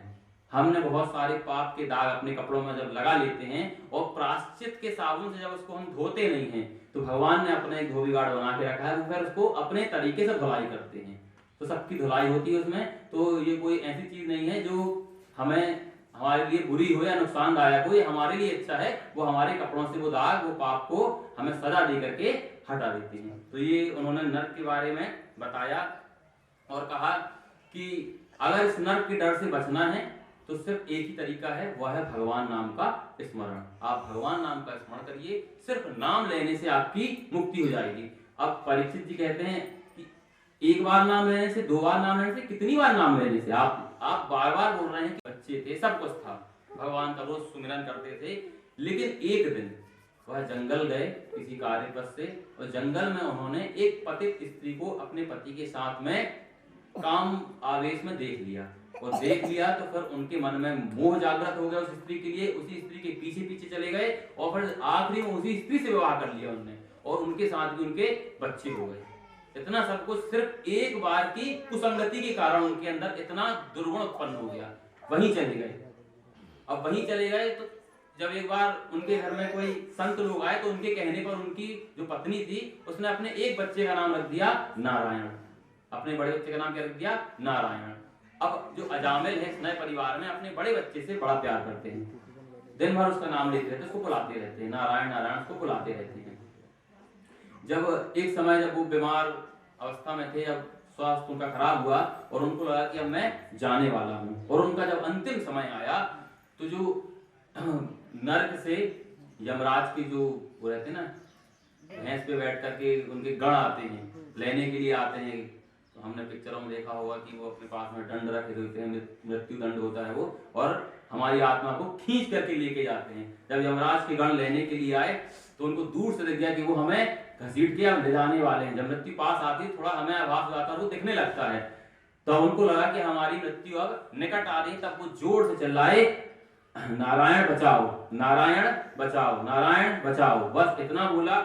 हमने बहुत सारे पाप के दाग अपने कपड़ों में जब लगा लेते हैं और प्रायश्चित के साबुन से जब उसको हम धोते नहीं हैं, तो भगवान ने अपना एक धोबी घाट बना के रखा है, वो फिर उसको अपने तरीके से धुलाई करते हैं। तो सबकी धुलाई होती है उसमें। तो ये कोई ऐसी चीज नहीं है जो हमें हमारे लिए बुरी हो या नुकसानदायक हो, ये हमारे लिए अच्छा है। वो हमारे कपड़ों से वो दाग, वो पाप को हमें सजा दे करके हटा देते हैं। तो ये उन्होंने नर्क के बारे में बताया और कहा कि अगर इस नर्क के डर से बचना है तो सिर्फ एक ही तरीका है, वह है भगवान नाम का स्मरण। आप भगवान नाम का स्मरण करिए, सिर्फ नाम लेने से आपकी मुक्ति हो जाएगी। अब परीक्षित जी कहते हैं कि एक बार नाम लेने से, 2 बार नाम लेने से, कितनी बार नाम लेने से? आप बार बार बोल रहे हैं कि बच्चे थे, सब कुछ था, भगवान का रोज सुमिरन करते थे, लेकिन एक दिन वह जंगल गए किसी कार्यवश से, और जंगल में उन्होंने एक पतित स्त्री को अपने पति के साथ में काम आवेश में देख लिया, और देख लिया तो फिर उनके मन में मोह जागृत हो गया उस स्त्री के लिए। उसी स्त्री के पीछे पीछे चले गए और फिर आखिरी में उसी स्त्री से विवाह कर लिया उन्होंने, और उनके साथ भी उनके बच्चे हो गए। इतना सब कुछ सिर्फ एक बार की कुसंगति के कारण उनके अंदर इतना दुर्गुण उत्पन्न हो गया। वहीं चले गए। अब वहीं चले गए तो जब एक बार उनके घर में कोई संत लोग आए तो उनके कहने पर उनकी जो पत्नी थी उसने अपने एक बच्चे का नाम रख दिया नारायण। अपने बड़े बच्चे का नाम क्या रख दिया? नारायण। अब जो अजामिल है इस नए परिवार में अपने बड़े बच्चे से बड़ा प्यार करते हैं, दिन भर उसका नाम लेते रहते, उसको बुलाते रहते हैं, नारायण नारायण उसको बुलाते रहते हैं। जब एक समय जब वो बीमार अवस्था में थे, जब स्वास्थ्य उनका खराब हुआ और उनको लगा कि अब मैं जाने वाला हूँ, और उनका जब अंतिम समय आया तो जो नर्क से यमराज की जो वो रहते ना, भैंस पे बैठ करके उनके गण आते हैं, लेने के लिए आते हैं। तो हमने पिक्चरों में देखा होगा कि वो अपने पास में दंड रखे होते हैं, मृत्यु दंड होता है वो, और हमारी आत्मा को खींच करके लेके जाते हैं। जब यमराज के गण लेने के लिए आए तो उनको दूर से दिख गया कि वो हमें घसीट के अब ले जाने वाले हैं। जब मृत्यु पास आती है थोड़ा हमें आभास हो जाता है, वो दिखने लगता है, तो उनको लगा कि हमारी मृत्यु अब निकट आ रही। तब वो जोर से चिल्लाए, नारायण बचाओ, नारायण बचाओ, नारायण बचाओ। बस इतना बोला।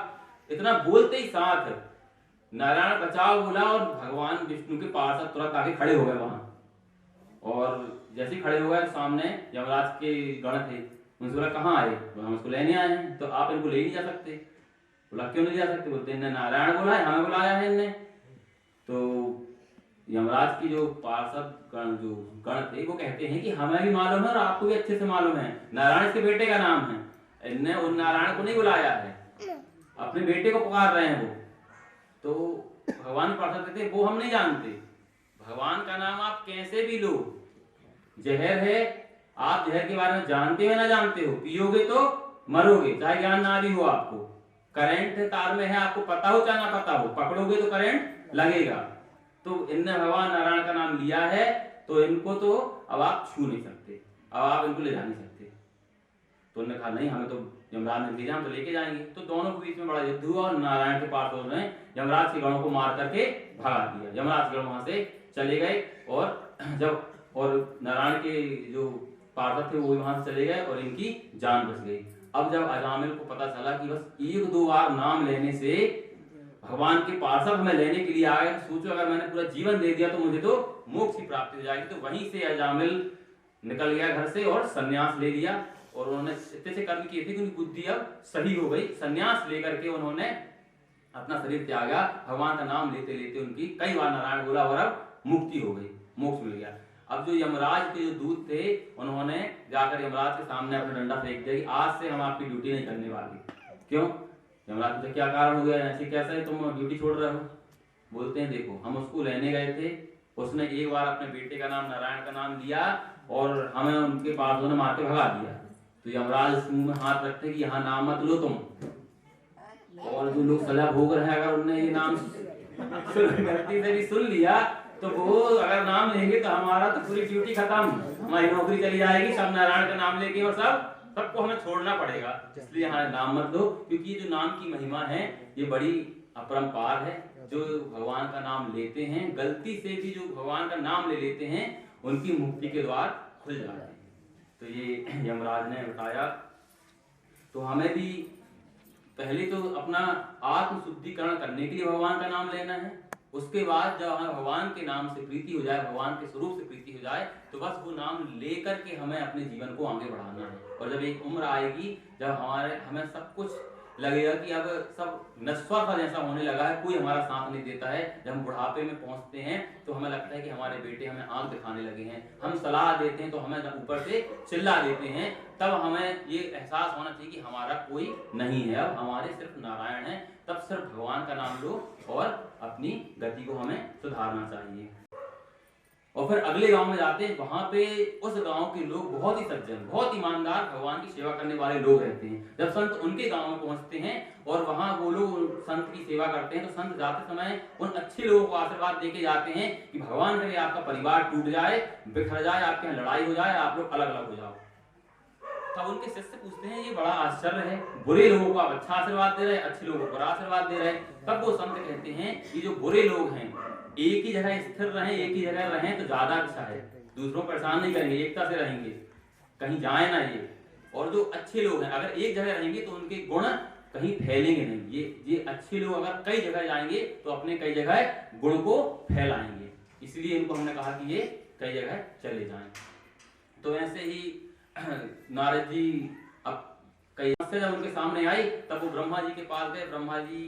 इतना बोलते ही साथ नारायण बचाओ बोला और भगवान विष्णु के पार्षद तुरंत आके खड़े हो गए वहां। और जैसे ही खड़े हो गए सामने यमराज के गण थे, उनसे बोला कहाँ आए? हम उसको लेने आए हैं। तो आप इनको ले नहीं जा सकते? बोला क्यों नहीं जा सकते? बोलते इन्हें नारायण बोला है, हमें बुलाया है इनने। तो यमराज की जो पार्षद गण जो गण थे वो कहते हैं कि हमें भी मालूम है और आपको भी अच्छे से मालूम है, नारायण इसके बेटे का नाम है, इनने उन नारायण को नहीं बुलाया है, अपने बेटे को पुकार रहे हैं वो। तो भगवान पार्षद कहते हैं वो हम नहीं जानते, भगवान का नाम आप कैसे भी लो, जहर है, आप जहर के बारे में जानते हो ना जानते हो, पियोगे तो मरोगे, चाहे ज्ञान ना भी हो आपको। करंट तार में है, आपको पता हो चाहे ना पता हो, पकड़ोगे तो करंट लगेगा। तो इनने भगवान नारायण का नाम लिया है तो इनको तो अब आप छू नहीं सकते, अब आप इनको ले जा नहीं सकते। तो उन्होंने कहा नहीं, हमें तो यमराज ने भेजा, हम तो लेके जाएंगे। तो दोनों के बीच में बड़ा युद्ध हुआ और नारायण के पार्षदों ने यमराज के गणों को मार करके भगा दिया। यमराज के गण वहां से चले गए और नारायण के जो पार्षद थे वो वहां से चले गए और इनकी जान बच गई। अब जब अजामिल को पता चला कि बस 1-2 बार नाम लेने से भगवान के पार्षद हमें लेने के लिए आ गए, सोचो अगर मैंने पूरा जीवन दे दिया तो मुझे तो मोक्ष की प्राप्ति हो जाएगी। तो वहीं से अजामिल निकल गया घर से और सन्यास ले लिया। और उन्होंने इतने से कर्म किए थे कि उनकी बुद्धि अब सही हो गई। सन्यास लेकर के उन्होंने अपना शरीर त्यागा, भगवान का नाम लेते लेते उनकी कई बार नारायण बोला और अब मुक्ति हो गई, मोक्ष मिल गया। अब जो यमराज के जो दूत थे उन्होंने जाकर यमराज के सामने अपना डंडा फेंक दिया कि आज से हम आपकी ड्यूटी नहीं करने वाले। क्यों? यमराज पूछा क्या कारण हो गया, ऐसे कैसे तुम ड्यूटी छोड़ रहे हो? बोलते हैं देखो हम उसको लेने गए थे, उसने एक बार अपने बेटे का नाम नारायण का नाम लिया और हमें उनके पार्षदों ने मार के भगा दिया। तो यमराज मुंह में हाथ रखते कि यहाँ नाम मत लो तुम। और जो लोग सजा भोग रहे हैं अगर उन्होंने ये नाम गलती से भी सुन लिया तो वो अगर नाम लेंगे तो हमारा तो पूरी ड्यूटी खत्म, हमारी नौकरी चली जाएगी। सब नारायण का नाम लेके और सबको हमें छोड़ना पड़ेगा। इसलिए यहाँ नाम मत लो, क्योंकि ये जो नाम की महिमा है ये बड़ी अपरंपार है। जो भगवान का नाम लेते हैं, गलती से भी जो भगवान का नाम ले लेते हैं उनकी मुक्ति के द्वार खुल जाते हैं। तो ये यमराज ने बताया। तो हमें भी पहले तो अपना आत्म शुद्धिकरण करने के लिए भगवान का नाम लेना है। उसके बाद जब हमें भगवान के नाम से प्रीति हो जाए, भगवान के स्वरूप से प्रीति हो जाए, तो बस वो नाम लेकर के हमें अपने जीवन को आगे बढ़ाना है। और जब एक उम्र आएगी जब हमें सब कुछ लगेगा कि अब सब नश्वर सा जैसा होने लगा है, कोई हमारा साथ नहीं देता है, जब हम बुढ़ापे में पहुंचते हैं तो हमें लगता है कि हमारे बेटे हमें आंख दिखाने लगे हैं, हम सलाह देते हैं तो हमें ऊपर से चिल्ला देते हैं, तब हमें ये एहसास होना चाहिए कि हमारा कोई नहीं है, अब हमारे सिर्फ नारायण है। तब सिर्फ भगवान का नाम लो और अपनी गति को हमें सुधारना चाहिए। और फिर अगले गांव में जाते हैं, वहां पे उस गांव के लोग बहुत ही सज्जन, बहुत ईमानदार, भगवान की सेवा करने वाले लोग रहते हैं। जब संत उनके गांव में पहुंचते हैं और वहां वो लोग संत की सेवा करते हैं, तो संत जाते समय उन अच्छे लोगों को आशीर्वाद देके जाते हैं कि भगवान करे आपका परिवार टूट जाए, बिखर जाए, आपके यहाँ लड़ाई हो जाए, आप लोग अलग अलग हो जाओ। तब उनके शिष्य पूछते हैं, ये बड़ा आश्चर्य है, बुरे लोगों को आप अच्छा आशीर्वाद दे रहे हैं, अच्छे लोगों को बुरा आशीर्वाद दे रहे हैं। तब वो संत कहते हैं कि जो बुरे लोग हैं एक ही जगह स्थिर रहें, एक ही जगह रहें तो ज्यादा अच्छा है, दूसरों को परेशान नहीं करेंगे, एकता से रहेंगे, कहीं जाए ना ये। और जो अच्छे लोग हैं अगर एक जगह रहेंगे तो उनके गुण कहीं फैलेंगे नहीं। ये अच्छे लोग अगर कई जगह जाएंगे तो अपने कई जगह गुण को फैलाएंगे, इसलिए इनको हमने कहा कि ये कई जगह चले जाएं। तो ऐसे ही नारद जी अब कई समस्या जब उनके सामने आई तब वो ब्रह्मा जी के पास गए। ब्रह्मा जी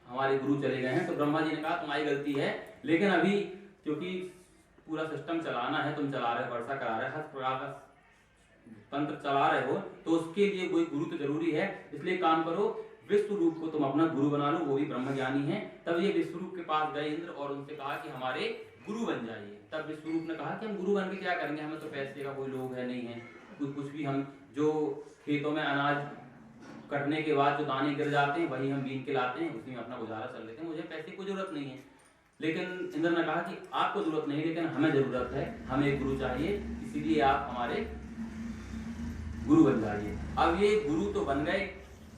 हमारे गुरु चले गए हैं, तो ब्रह्मा जी ने कहा तुम्हारी गलती है, लेकिन अभी क्योंकि पूरा सिस्टम चलाना है, तुम चला रहे हो, वर्षा करा रहे हो, हर प्रकार का तंत्र चला रहे हो, तो उसके लिए कोई गुरु तो जरूरी है। इसलिए काम करो, विश्व रूप को तुम अपना गुरु बना लो, वो भी ब्रह्म ज्ञानी है। तब ये विश्व रूप के पास गए इंद्र और उनसे कहा कि हमारे गुरु बन जाइए। तब विश्व रूप ने कहा कि हम गुरु बन के क्या करेंगे, हमें तो पैसे का कोई लोग है नहीं है, कुछ भी, हम जो खेतों में अनाज कटने के बाद जो दाने गिर जाते हैं वही हम बीन के लाते हैं, उसी में अपना गुजारा कर लेते हैं, मुझे पैसे की जरूरत नहीं है। लेकिन इंद्र ने कहा कि आपको जरूरत नहीं, लेकिन हमें जरूरत है, हमें एक गुरु चाहिए, इसीलिए आप हमारे गुरु बन जाइए। अब ये गुरु तो बन गए।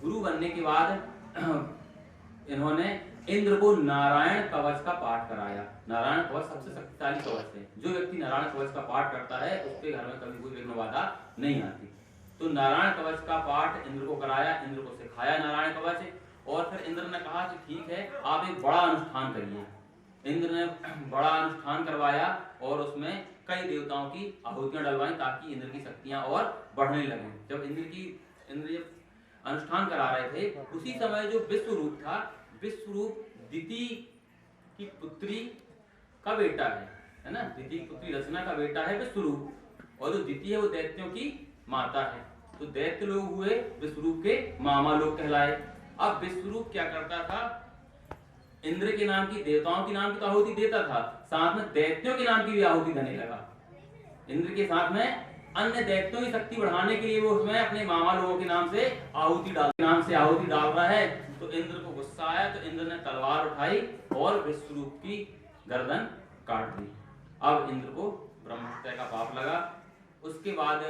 गुरु बनने के बाद इन्होंने इंद्र को नारायण कवच का पाठ कराया। नारायण कवच सबसे शक्तिशाली कवच है, जो व्यक्ति नारायण कवच का पाठ करता है उसके घर में कभी कोई विघ्न बाधा नहीं आती। तो नारायण कवच का पाठ इंद्र को कराया, इंद्र को सिखाया नारायण कवच, और फिर इंद्र ने कहा कि ठीक है आप एक बड़ा अनुष्ठान करिए। इंद्र ने बड़ा अनुष्ठान करवाया और उसमें कई देवताओं की आहुतियां डलवाई ताकि इंद्र की शक्तियां और बढ़ने लगें। जब इंद्र अनुष्ठान करा रहे थे उसी समय जो विश्व रूप था, विश्व रूप दिति की पुत्री का बेटा है ना, दिति की पुत्री रचना का बेटा है विश्व रूप, और जो दिति है वो दैत्यों की माता है। तो दैत्य लोग हुए विश्व रूप के मामा लोग कहलाए। अब विश्व रूप क्या करता था, इंद्र के नाम की, देवताओं के नाम की तो आहुति देता था, साथ में दैत्यों के नाम की भी आहुति देने लगा। इंद्र के साथ में अन्य दैत्यों की शक्ति बढ़ाने के लिए वो उसमें अपने मामा लोगों के नाम से आहुति डाल रहा है। तो इंद्र को गुस्सा आया, तो इंद्र ने तलवार उठाई और विश्व रूप की गर्दन काट दी। अब इंद्र को ब्रह्म हत्या का पाप लगा। उसके बाद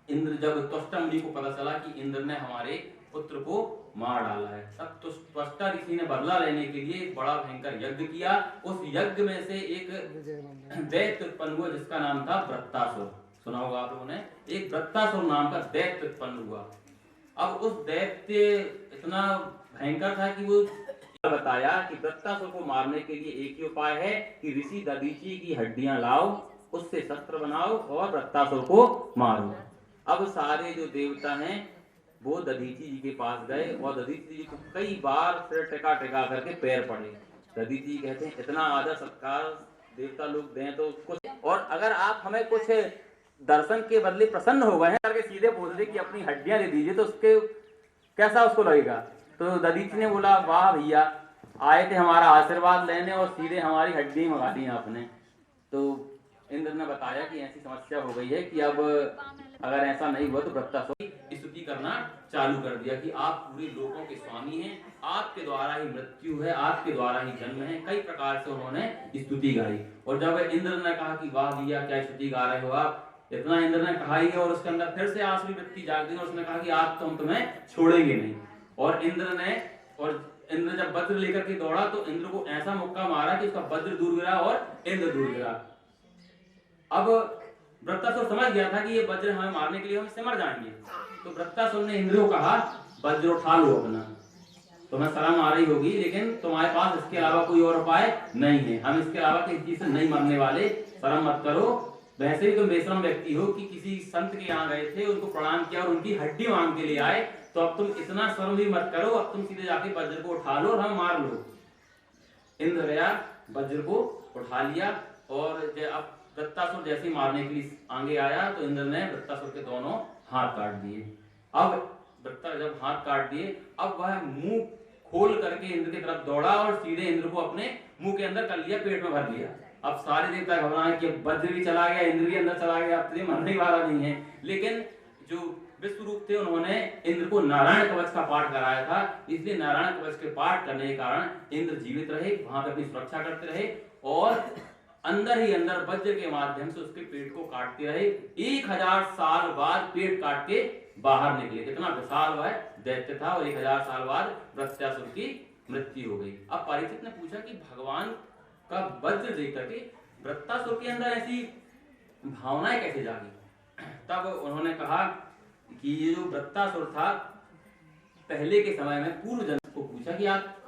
इंद्र, जब त्वष्टा मुनि को पता चला कि इंद्र ने हमारे पुत्र को मार डाला है, तब तो त्वष्टा ऋषि ने बदला लेने के लिए एक बड़ा भयंकर यज्ञ किया। उस यज्ञ में से एक दैत्य उत्पन्न हुआ जिसका नाम था वृत्तासुर। सुना होगा आप लोगों ने, एक वृत्तासुर नाम का दैत्य उत्पन्न हुआ। अब उस दैत्य इतना भयंकर था कि वो बताया कि वृत्तासुर को मारने के लिए एक ही उपाय है कि ऋषि दधीचि की हड्डियां लाओ, उससे शस्त्र बनाओ और वृत्तासुर को मारो। अब सारे जो देवता हैं वो दधीचि जी के पास गए और दधीचि जी को कई बार सिर टिका टिका करके पैर पड़े। दधीचि जी कहते हैं इतना आदर सत्कार देवता लोग दें तो कुछ, और अगर आप हमें कुछ दर्शन के बदले प्रसन्न हो गए हैं करके सीधे बोल दे कि अपनी हड्डियां दे दीजिए, तो उसके कैसा उसको लगेगा। तो दधीचि ने बोला वाह भैया, आए थे हमारा आशीर्वाद लेने और सीधे हमारी हड्डी मंगा दी आपने। तो इंद्र ने बताया कि ऐसी समस्या हो गई है कि अब अगर ऐसा नहीं हुआ तो वृत्तासुर की स्तुति करना चालू कर दिया कि आप पूरे लोगों के स्वामी हैं, आपके द्वारा ही मृत्यु है, आपके द्वारा ही जन्म है। कई प्रकार से उन्होंने स्तुति गाई। और जब इंद्र ने कहा कि वाह भैया क्या स्तुति गा रहे हो आप, इतना इंद्र ने कहा ही, और उसके अंदर फिर से आसुरी वृत्ति जाग गई और उसने कहा कि आज तो हम तुम्हें छोड़ेंगे नहीं। और इंद्र जब वज्र लेकर के दौड़ा तो इंद्र को ऐसा मुक्का मारा कि उसका वज्र दूर गिरा और इंद्र दूर गिरा। अब वृत्तासुर समझ गया था कि ये वज्र हमें मारने के लिए हम इससे मर जाएंगे। तो वृत्तासुर ने इंद्र को कहा वज्र उठा लो अपना, तुम्हें शर्म आ रही होगी लेकिन तुम्हारे पास इसके अलावा कोई और उपाय नहीं है, हम इसके अलावा किसी चीज से नहीं मरने वाले, शर्म मत करो। वैसे भी तुम बेशरम व्यक्ति हो कि किसी संत के यहाँ गए थे, उनको प्रणाम किया और उनकी हड्डी मांग के लिए आए, तो अब तुम इतना शर्म भी मत करो, अब तुम सीधे जाके वज्र को उठा लो और हम मार लो। इंद्र गया, वज्र को उठा लिया और अब वृत्तासुर जैसे ही मारने के लिए आगे आया तो इंद्र ने वृत्तासुर के दोनों हाथ काट दिए। अब वृत्ता जब हाथ काट दिए, अब वह मुंह खोल करके इंद्र की तरफ दौड़ा और सीधे इंद्र को अपने मुंह के अंदर कर लिया, पेट में भर लिया। अब सारे देवता घबराए कि वज्र भी चला गया, इंद्र भी अंदर चला गया, अब तो मरने वाला नहीं है। लेकिन जो विश्वरूप थे उन्होंने इंद्र को नारायण कवच का पाठ कराया था, इसलिए नारायण कवच के पाठ करने के कारण इंद्र जीवित रहे, वहां पर अपनी सुरक्षा करते रहे और अंदर ही अंदर वज्र के माध्यम से उसके पेट को काटते रहे। 1000 साल बाद पेट काट के बाहर निकले। कितना विशाल वह दैत्य था और 1000 साल बाद वृत्तासुर की मृत्यु हो गई। अब परीक्षित ने पूछा कि भगवान का वज्र देख करके वृत्तासुर के अंदर ऐसी भावनाएं कैसे जागी। तब उन्होंने कहा कि ये जो वृत्तासुर था, पहले के समय में पूर्व जन्म को पूछा कि आप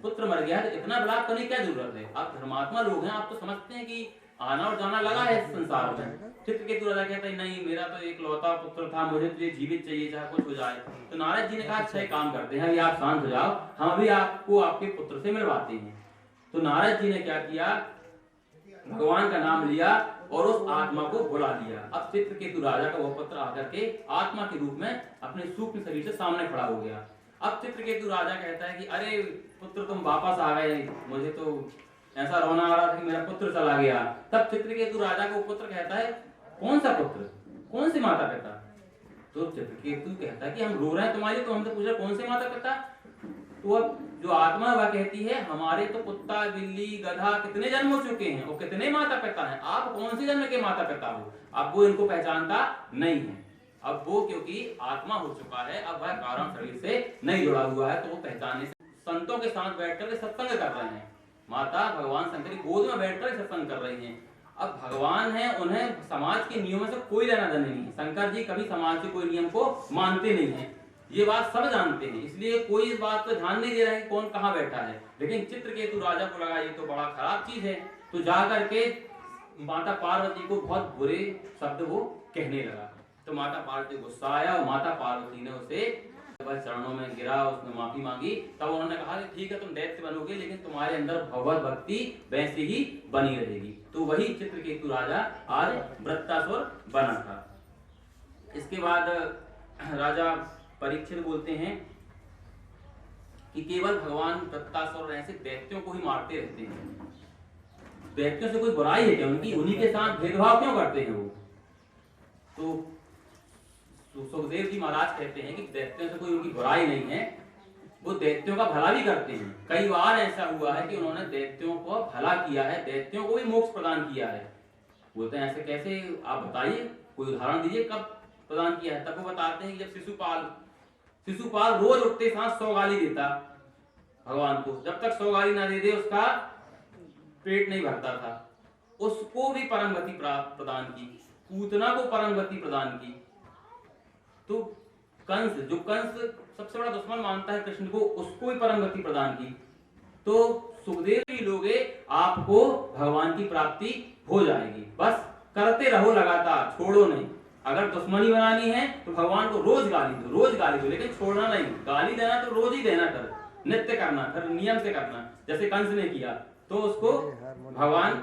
पुत्र मर गया है तो इतना विलाप करने की क्या जरूरत है, आप धर्मात्मा लोग हैं, आप तो समझते हैं कि आना और जाना लगा है संसार में। चित्रकेतु राजा कहता है नहीं, मेरा तो एक लौता पुत्र था, मुझे तो ये जीवित चाहिए चाहे कुछ हो जाए। तो नारद जी ने कहा अच्छा काम करते हैं, अभी आप शांत हो जाओ, हम अभी आपको आपके पुत्र से मिलवाते हैं। तो नारद जी ने क्या किया, भगवान का नाम लिया और उस आत्मा को बुला लिया। अब चित्रकेतु राजा का वो पुत्र आकर के आत्मा के रूप में अपने सूक्ष्म शरीर से सामने खड़ा हो गया। अब चित्रकेतु राजा कहता है कि अरे पुत्र तुम वापस आ गए, मुझे तो ऐसा रोना आ रहा था कि मेरा पुत्र चला गया। तब चित्रकेतु राजा को पुत्र कहता है कौन सा पुत्र, कौन से माता पिता। तो चित्रकेतु कहता है कि हम रो रहे हैं तुम्हारे, तो हमसे पूछा कौन से माता पिता। तो अब जो आत्मा वह कहती है हमारे तो कुत्ता बिल्ली गधा कितने जन्म हो चुके हैं और कितने माता पिता हैं, आप कौन से जन्म के माता पिता हो। अब वो इनको पहचानता नहीं है। अब वो क्योंकि आत्मा हो चुका है, अब वह कारण शरीर से नहीं जुड़ा हुआ है, तो वो पहचानने से संतों के साथ बैठकर सत्संग कर रहे हैं। माता भगवान शंकर की गोद में बैठकर सत्संग कर रही हैं। अब भगवान है, उन्हें समाज के नियमों से कोई लेना देना नहीं है। शंकर जी कभी समाज के कोई नियम को मानते नहीं है, ये बात सब जानते हैं, इसलिए कोई इस बात पर ध्यान नहीं दे रहा है कौन कहाँ बैठा है। लेकिन चित्रकेतु राजा को लगा ये तो बड़ा खराब चीज है, तो जा करके माता पार्वती को बहुत बुरे शब्द वो कहने लगा। तो माता पार्वती को गुस्सा आया और माता पार्वती ने उसे चरणों में गिरा, उसने माफी मांगी। तब उन्होंने कहा कि ठीक है तुम दैत्य बनोगे लेकिन तुम्हारे अंदर भगवत भक्ति वैसी ही बनी रहेगी। तो वही चित्रकेतु राजा आज वृत्तासुर बना था। इसके बाद राजा परीक्षित बोलते हैं कि केवल भगवान वृत्तासुर ऐसे दैत्यों को ही मारते रहते हैं, दैत्यों से कोई बुराई है क्या उनकी, उन्हीं के साथ भेदभाव क्यों करते हैं वो। तो सुखदेव जी महाराज कहते हैं कि दैत्यों से कोई उनकी बुराई नहीं है, वो दैत्यों का भला भी करते हैं। कई बार ऐसा हुआ है कि उन्होंने दैत्यों को भला किया है, दैत्यों को भी मोक्ष प्रदान किया है। बोलते हैं ऐसे कैसे, आप बताइए कोई उदाहरण दीजिए कब प्रदान किया है। तब वो बताते हैं कि जब शिशुपाल रोज उठते साथ 100 गाली देता भगवान को, जब तक 100 गाली ना दे दे उसका पेट नहीं भरता था, उसको भी परम गति प्रदान की, पूतना को परम गति प्रदान की। तो कंस, जो कंस सबसे बड़ा दुश्मन मानता है कृष्ण को, उसको भी परम गति प्रदान की। तो सुखदेव जी लोगे आपको भगवान की प्राप्ति हो जाएगी, बस करते रहो लगातार, छोड़ो नहीं। अगर दुश्मनी बनानी है तो भगवान को रोज गाली दो, लेकिन छोड़ना नहीं। गाली देना तो रोज ही देना, कर नित्य करना, फिर नियम से करना। जैसे कंस ने किया तो उसको भगवान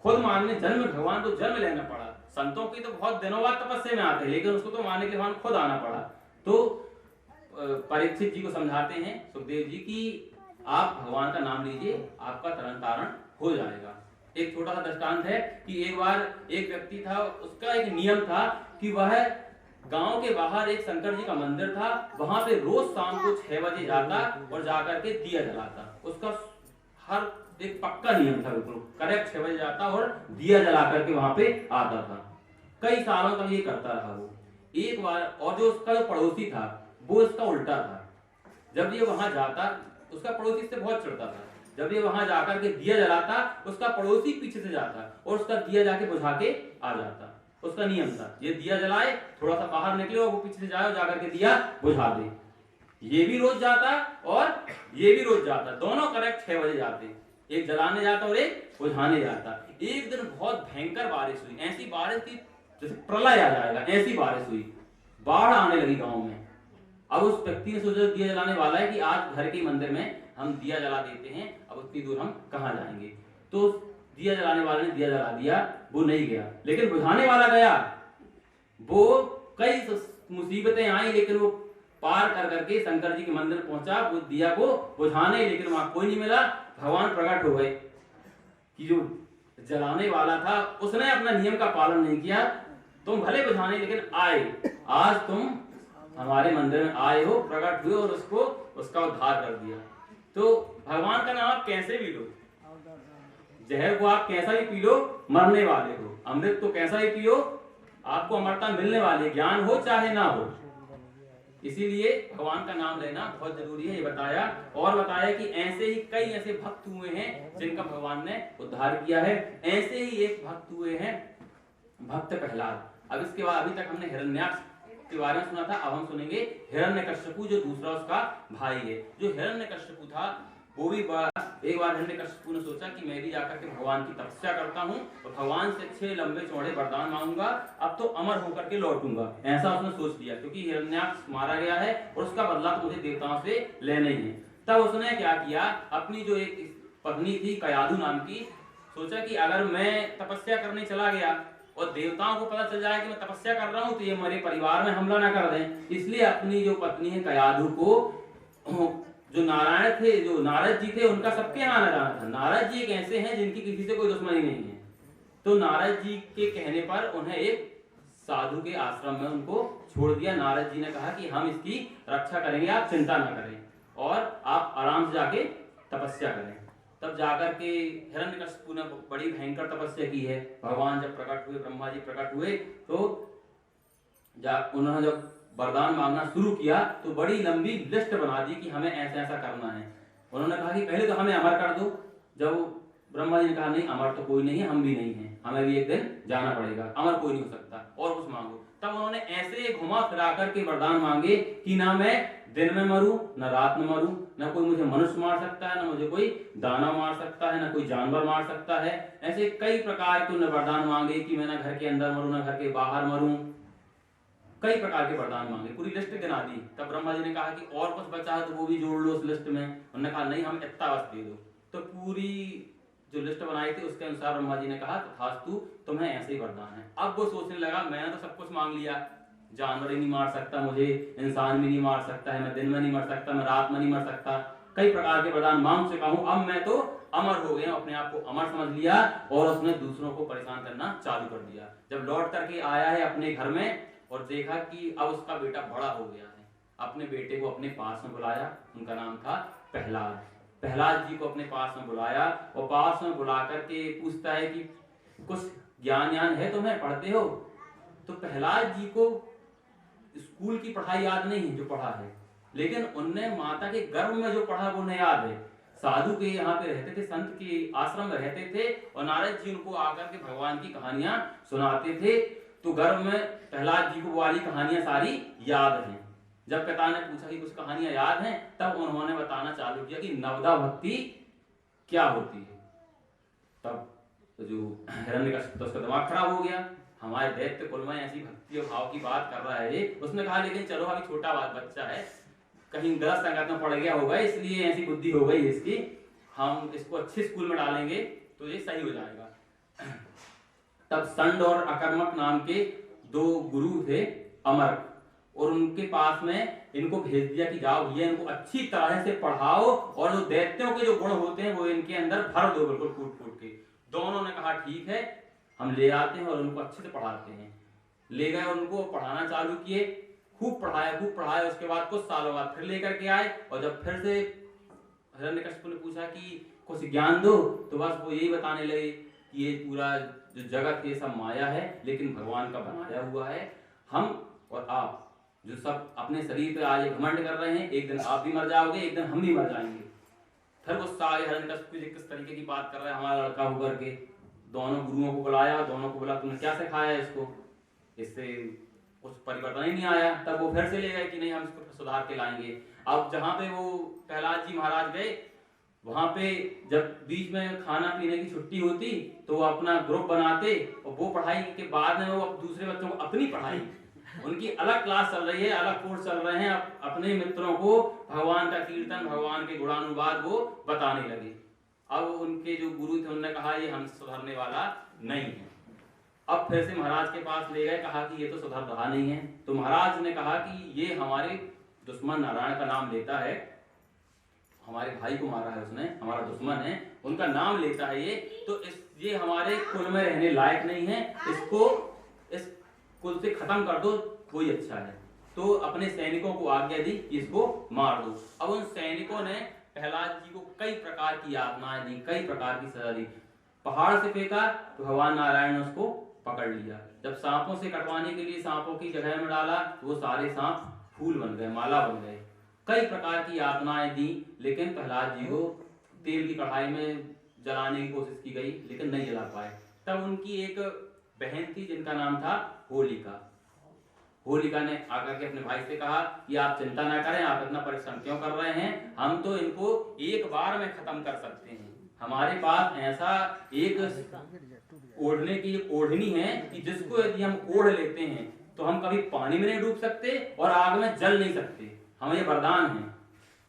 खुद मारने भगवान को जन्म लेना पड़ा। संतों की तो बहुत दिनों बाद तपस्या में आते हैं, लेकिन उसको तो मारने के लिए खुद आना पड़ा। तो परीक्षित जी को समझाते हैं सुखदेव जी कि आप भगवान का नाम लीजिए, आपका तरन तारण हो जाएगा। एक छोटा सा दृष्टांत है कि एक बार एक व्यक्ति था, उसका एक नियम था कि वह गांव के बाहर एक शंकर जी का मंदिर था, वहां पे रोज शाम को 6 बजे जाता और जाकर के दिया जलाता। उसका हर एक पक्का नियम था, बिल्कुल करेक्ट 6 बजे जाता और दिया जला करके वहां पे आता था। कई सालों तक ये करता रहा वो। एक बार और जो उसका जो पड़ोसी था वो इसका उल्टा था, जब ये वहां जाता उसका पड़ोसी इससे बहुत चिढ़ता था। जब ये वहां जाकर के दिया जलाता, उसका पड़ोसी पीछे से जाता और उसका दिया जाके बुझा के आ जाता। उसका नियम था। ये दिया जलाए, थोड़ा सा बाहर निकले और वो पीछे से जाए, जाकर के दिया बुझा दे। ये भी रोज जाता और ये भी रोज जाता, दोनों करेक्ट 6 बजे जाते, एक जलाने जाता और एक बुझाने जाता। एक दिन बहुत भयंकर बारिश हुई, ऐसी बारिश थी जैसे प्रलय आ जाएगा, ऐसी बारिश हुई, बाढ़ आने लगी गांव में। अब उस व्यक्ति ने सोचा दिया जलाने वाला है कि आज घर के मंदिर में हम दिया जला देते हैं, अब उतनी दूर हम कहाँ जाएंगे। तो दिया जलाने वाले ने दिया जला दिया, वो नहीं गया, लेकिन बुझाने वाला गया। वो कई मुसीबतें आई, लेकिन वो पार कर करके शंकर जी के मंदिर पहुंचा, वो दिया को बुझाने, लेकिन वहां कोई नहीं मिला। भगवान प्रकट हो गए कि जो जलाने वाला था उसने अपना नियम का पालन नहीं किया, तुम भले बुझाने लेकिन आए, आज तुम हमारे मंदिर में आए हो, प्रकट हुए और उसको उसका उद्धार कर दिया। तो भगवान का नाम आप कैसे भी लो, जहर को आप कैसा ही पी लो मरने वाले हो, अमृत तो कैसा ही पियो आपको अमरता मिलने वाली, ज्ञान हो चाहे ना हो। इसीलिए भगवान का नाम लेना बहुत जरूरी है, ये बताया। और बताया कि ऐसे ही कई ऐसे भक्त हुए हैं जिनका भगवान ने उद्धार किया है। ऐसे ही एक भक्त हुए हैं भक्त प्रहलाद। अब इसके बाद अभी तक हमने हिरण्याक्ष के बारे में सुना था, अब हम सुनेंगे हिरण्यकश्यपु, जो दूसरा उसका भाई है। जो हिरण्यकश्यपु था वो भी एक बार हिरण्यकश्यपु ने सोचा कि मैं भी जाकर के भगवान की तपस्या करता हूँ और भगवान से अच्छे लंबे चौड़े वरदान मांगूंगा, अब तो अमर होकर के लौटूंगा, ऐसा उसने सोच लिया, क्योंकि हिरण्याक्ष मारा गया है और उसका बदला तो मुझे देवताओं से लेना ही है। तब उसने क्या किया, अपनी जो एक पत्नी थी कयाधु नाम की, सोचा कि अगर मैं तपस्या करने चला गया और देवताओं को पता चल जाए कि मैं तपस्या कर रहा हूं तो ये मेरे परिवार में हमला ना कर दें। इसलिए अपनी जो पत्नी है कयाधु को, जो नारायण थे, जो नारद जी थे, उनका सबके यहाँ आना जाना था। नारद जी एक ऐसे हैं जिनकी किसी से कोई दुश्मनी नहीं है। तो नारद जी के कहने पर उन्हें एक साधु के आश्रम में उनको छोड़ दिया। नारद जी ने कहा कि हम इसकी रक्षा करेंगे, आप चिंता ना करें और आप आराम से जाके तपस्या करें। तब जाकर के हिरण्यकश्यपु ने बड़ी भयंकर तपस्या की है। भगवान जब प्रकट हुए, ब्रह्मा जी प्रकट हुए, तो उन्होंने जब वरदान मांगना शुरू किया तो बड़ी लंबी लिस्ट बना दी कि हमें ऐसा ऐसा करना है। उन्होंने कहा कि पहले तो हमें अमर कर दो। जब ब्रह्मा जी ने कहा नहीं, अमर तो कोई नहीं है, हम भी नहीं है, हमें भी एक दिन जाना पड़ेगा, अमर कोई नहीं हो सकता, और कुछ मांगो। तब उन्होंने ऐसे घुमा फिरा करके वरदान मांगे कि ना मैं दिन में मरूं, न रात में मरूं, न कोई मुझे मनुष्य मार सकता है, न मुझे कोई दाना मार सकता है, न कोई जानवर मार सकता है। ऐसे कई प्रकार के उन्होंने वरदान मांगे कि मैं ना घर के अंदर मरूं, न घर के बाहर मरूं, कई प्रकार के वरदान मांगे, पूरी लिस्ट गिना दी। तब ब्रह्मा जी ने कहा कि और कुछ बचा है तो वो भी जोड़ लो उस लिस्ट में। उन्होंने कहा नहीं, हम इतना बस दे दो। तो पूरी जो लिस्ट बनाई थी उसके अनुसार ब्रह्मा जी ने कहा तथास्तु, तुम्हें ऐसे ही वरदान है। अब वो सोचने लगा मैंने तो सब कुछ मांग लिया, जानवर ही नहीं मार सकता मुझे, इंसान भी नहीं मार सकता है, मैं दिन में नहीं मर सकता, मैं रात में नहीं मर सकता, कई प्रकार के वरदान मांग चुका हूं, अब मैं तो अमर हो गया, अपने आप को अमर समझ लिया और उसने दूसरों को परेशान करना चालू कर दिया। जब लौट करके आया है अपने घर में और देखा कि अब उसका बेटा बड़ा हो गया है, अपने बेटे को अपने पास में बुलाया, उनका नाम था प्रहलाद। प्रहलाद जी को अपने पास में बुलाया और पास में बुला करके पूछता है कि कुछ ज्ञान है तुम्हें, पढ़ते हो? तो प्रहलाद जी को स्कूल की पढ़ाई याद नहीं है जो पढ़ा है, लेकिन उनने माता के गर्भ में जो पढ़ा वो उन्हें याद है। साधु के यहाँ पे रहते थे, संत के आश्रम में रहते थे और नारद जी उनको आकर के भगवान की कहानियां सुनाते थे। तो गर्भ में प्रहलाद जी को वो वाली कहानियां सारी याद हैं। जब पिता ने पूछा कि कुछ कहानियां याद हैं, तब उन्होंने बताना चालू किया कि नवदा भक्ति क्या होती है। तब तो जो हिरण्यकश्यप उसका दिमाग खराब हो गया, हमारे दैत्य कुल में ऐसी भक्ति और भाव की बात कर रहा है ये। उसने कहा लेकिन चलो अभी छोटा बच्चा है, कहीं गलत संगत में पड़ गया होगा, इसलिए ऐसी बुद्धि हो गई इसकी, हम इसको अच्छे स्कूल में डालेंगे तो ये सही हो जाएगा। तब संड और अकर्मक नाम के दो गुरु थे अमर, और उनके पास में इनको भेज दिया कि जाओ भैया इनको अच्छी तरह से पढ़ाओ और जो दैत्यों के जो गुण होते हैं वो इनके अंदर भर दो, बिल्कुल फूट फूट के। दोनों ने कहा ठीक है, हम ले आते हैं और उनको अच्छे से पढ़ाते हैं। ले गए, उनको पढ़ाना चालू किए, खूब पढ़ाया। उसके बाद कुछ सालों बाद फिर लेकर के आए और जब फिर से हिरण्यकश्यप ने पूछा कि कुछ ज्ञान दो, तो बस वो यही बताने लगे कि ये पूरा जो जगत ये सब माया है, लेकिन भगवान का बनाया हुआ है। हम और आप जो सब अपने शरीर पे आज घमंड कर रहे हैं, एक दिन आप भी मर जाओगे, एक दिन हम भी मर जाएंगे। फिर गुस्सा आ गया हिरण्यकश्यप, किस तरीके की बात कर रहा है हमारा लड़का होकर के। दोनों गुरुओं को बुलाया, दोनों को बोला तुमने क्या सिखाया इसको? इससे कुछ परिवर्तन ही नहीं आया। तब वो फिर से ले गए कि नहीं हम इसको सुधार के लाएंगे। अब जहाँ पे वो प्रहलाद जी महाराज गए, वहां पे जब बीच में खाना पीने की छुट्टी होती तो वो अपना ग्रुप बनाते और वो पढ़ाई के बाद में वो दूसरे बच्चों को अपनी पढ़ाई, उनकी अलग क्लास चल रही है, अलग कोर्स चल रहे हैं, अपने मित्रों को भगवान का कीर्तन, भगवान के गुणानुवाद वो बताने लगे। अब उनके जो गुरु थे उन्होंने कहा ये हम सुधरने वाला नहीं है। अब फिर से महाराज के पास ले गए, कहा कि ये तो सुधर रहा नहीं है। तो महाराज ने कहा कि ये हमारे दुश्मन नारायण का नाम लेता है, हमारे भाई को मारा है उसने, हमारा दुश्मन है, उनका नाम लेता है ये, तो ये हमारे कुल में रहने लायक नहीं है, इसको इस कुल से खत्म कर दो, कोई अच्छा है। तो अपने सैनिकों को आज्ञा दी कि इसको मार दो। अब उन सैनिकों ने प्रहलाद जी को कई प्रकार की यातनाएं दी, कई प्रकार की सजा दी। पहाड़ से फेंका तो भगवान नारायण ने उसको पकड़ लिया। जब सांपों से कटवाने के लिए सांपों की जगह में डाला तो वो सारे सांप फूल बन गए, माला बन गए। कई प्रकार की यातनाएं दी, लेकिन प्रहलाद जी को तेल की कढ़ाई में जलाने की कोशिश की गई, लेकिन नहीं जला पाए। तब उनकी एक बहन थी जिनका नाम था होलिका। होलिका ने आकर के अपने भाई से कहा कि आप चिंता ना करें, आप इतना परिश्रम क्यों कर रहे हैं, हम तो इनको एक बार में खत्म कर सकते हैं। हमारे पास ऐसा एक ओढ़ने की ओढ़नी है कि जिसको यदि हम ओढ़ लेते हैं तो हम कभी पानी में नहीं डूब सकते और आग में जल नहीं सकते, हमें ये वरदान है।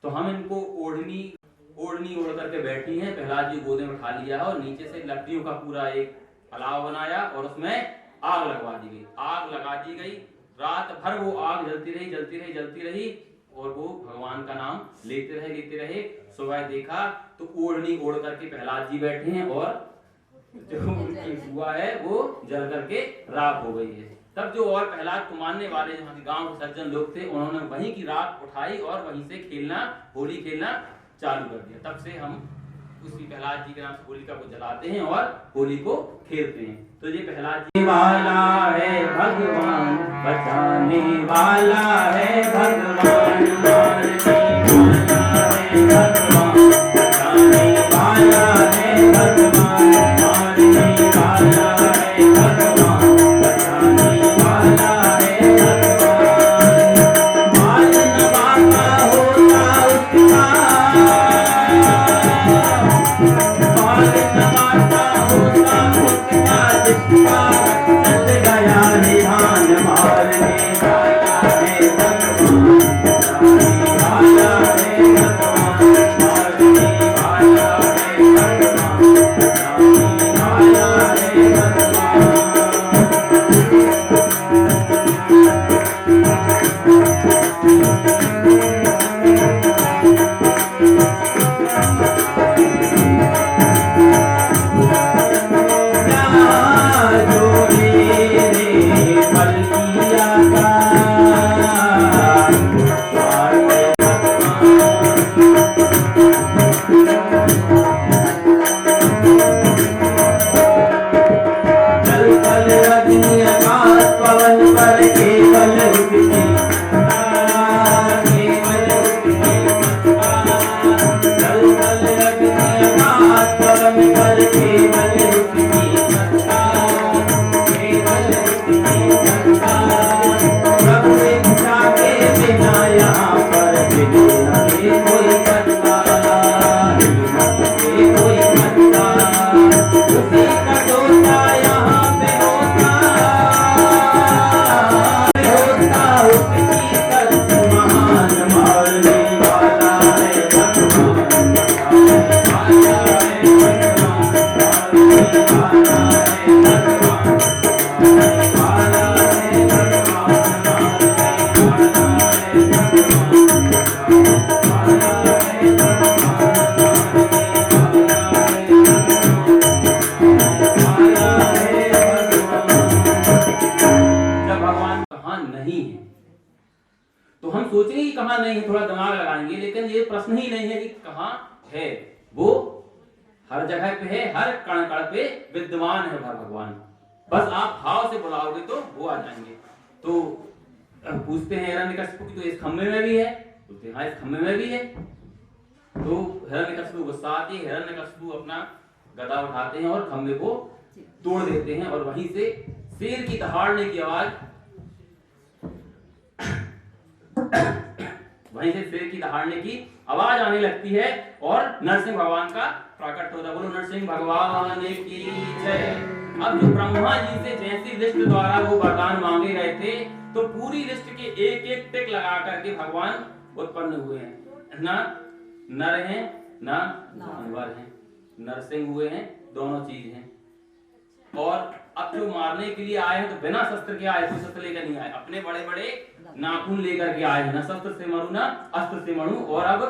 तो हम इनको ओढ़नी ओढ़ करके बैठी हैं। प्रहलाद जी गोदे में उठा लिया और नीचे से लकड़ियों का पूरा एक अलाव बनाया और उसमें आग लगवा दी गई। आग लगा दी गई, रात भर वो आग जलती रही, जलती रही, जलती रही और वो भगवान का नाम लेते रहे। सुबह देखा तो ओढ़नी ओढ़ करके प्रहलाद जी बैठे हैं और जो उनकी हुआ है वो जल करके राख हो गई है। तब जो और प्रहलाद को मानने वाले जो गांव के सज्जन लोग थे, उन्होंने वहीं की राख उठाई और वहीं से खेलना, होली खेलना चालू कर दिया। तब से हम उसी प्रहलाद जी के नाम से होलिका को जलाते हैं और होली को खेलते हैं। तो ये प्रहलाद जी वाला है भगवान, बचाने वाला है भगवान, मारने वाला है भगवान, बचाने वाला है भगवान, मारने वाला है भगवान, बचाने वाला है भगवान। मारने वाला होता उसका, चल गया निधान, मारने वाला है भगवान, बचाने वाला है भगवान, मारने वाला है भगवान, बचाने वाला है भगवान। तो हम सोचेंगे कि कहां नहीं है, थोड़ा दिमाग लगाएंगे, लेकिन ये प्रश्न ही नहीं है कि कहां है, वो हर जगह पे है, हर कण कण पे विद्यमान है भगवान। बस आप भाव से बुलाओगे तो वो आ जाएंगे। तो पूछते हैं हिरण्यकशिपु की, तो इस खंभे में भी है, बोलते हाँ इस खंभे में भी है। तो हिरण्यकशिपु गुस्सा आती है, हिरण्यकशिपु अपना गदा उठाते हैं और खंभे को तोड़ देते हैं और वहीं से शेर की दहाड़ने की आवाज, वहीं से शेर की दहाड़ने की आवाज आने लगती है और नरसिंह भगवान का प्रकट होता है। बोलो नरसिंह भगवान की जय। अब जो ब्रह्मा जी से जैसी लिस्ट द्वारा वो वरदान मांगे गए थे, तो पूरी लिस्ट के एक एक टिक लगा करके भगवान उत्पन्न हुए हैं। ना नर हैं ना जानवर हैं, नरसिंह हुए हैं, दोनों चीज हैं। और अब जो मारने के लिए आए हैं तो बिना शस्त्र के आए, कोई शस्त्र लेकर नहीं आए, अपने बड़े बड़े नाखून लेकर के आए हैं, ना शस्त्र से मरू ना अस्त्र से मरू। और अब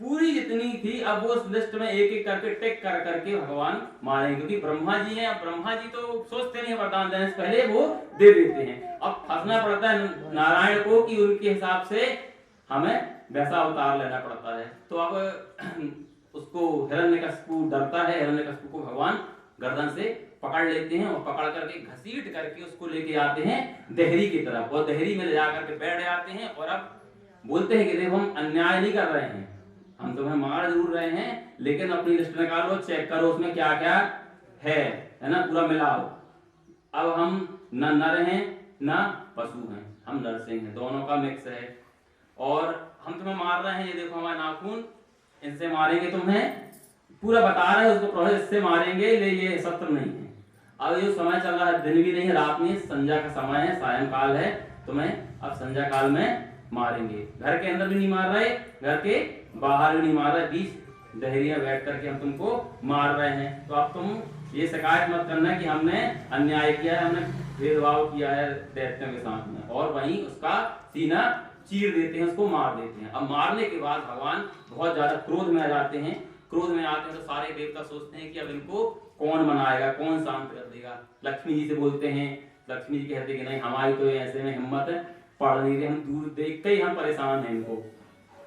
पूरी जितनी थी, अब वो उस लिस्ट में एक एक करके टिक कर करके भगवान मारेंगे, क्योंकि ब्रह्मा जी हैं। अब ब्रह्मा जी तो सोचते नहीं वरदान देने से पहले वो दे देते हैं। अब फंसना पड़ता है नारायण को कि उनके हिसाब से हमें वैसा अवतार लेना पड़ता है। तो अब उसको हिरण्यकशिपु डरता है, हिरण्यकशिपु को भगवान गर्दन से पकड़ लेते हैं और पकड़ करके घसीट करके उसको लेके आते हैं देहरी की तरफ, और देहरी में ले जाकर के बैठ जाते हैं। और अब बोलते हैं कि देखो हम अन्याय नहीं कर रहे हैं, हम तुम्हें मार जरूर रहे हैं, लेकिन अपनी लिस्ट निकालो, चेक करो उसमें क्या क्या है ना, पूरा मिलाओ। अब हम न नर हैं ना पशु हैं, हम नरसिंह हैं, दोनों का मिक्स है। और हम तुम्हें मार रहे हैं, ये देखो हमारे नाखून, इनसे मारेंगे तुम्हें, पूरा बता रहे हैं उसको प्रोसेस, इससे मारेंगे, ले ये शस्त्र नहीं है। अब ये समय चल रहा है, दिन भी नहीं है रात नहीं, संध्या का समय है, सायंकाल है, तुम्हें अब संध्या काल में मारेंगे। घर के अंदर भी नहीं मार रहे, घर के बाहर भी नहीं मार रहे, बीच दहरिया बैठ करके हम तुमको मार रहे हैं। तो अब तुम ये शिकायत मत करना कि हमने अन्याय किया है, हमने भेदभाव किया है दैत्यों के साथ में। और वहीं उसका सीना चीर देते हैं, उसको मार देते हैं। अब मारने के बाद भगवान बहुत ज्यादा क्रोध में आ जाते हैं। क्रोध में आते हैं तो सारे देवता सोचते हैं कि अब इनको कौन मनाएगा, कौन शांत कर देगा। लक्ष्मी जी से बोलते हैं, लक्ष्मी जी कहते हैं कि नहीं, हमारी तो ऐसे में हिम्मत है, पढ़ नहीं रहे, हम दूर देख के ही हम परेशान हैं इनको।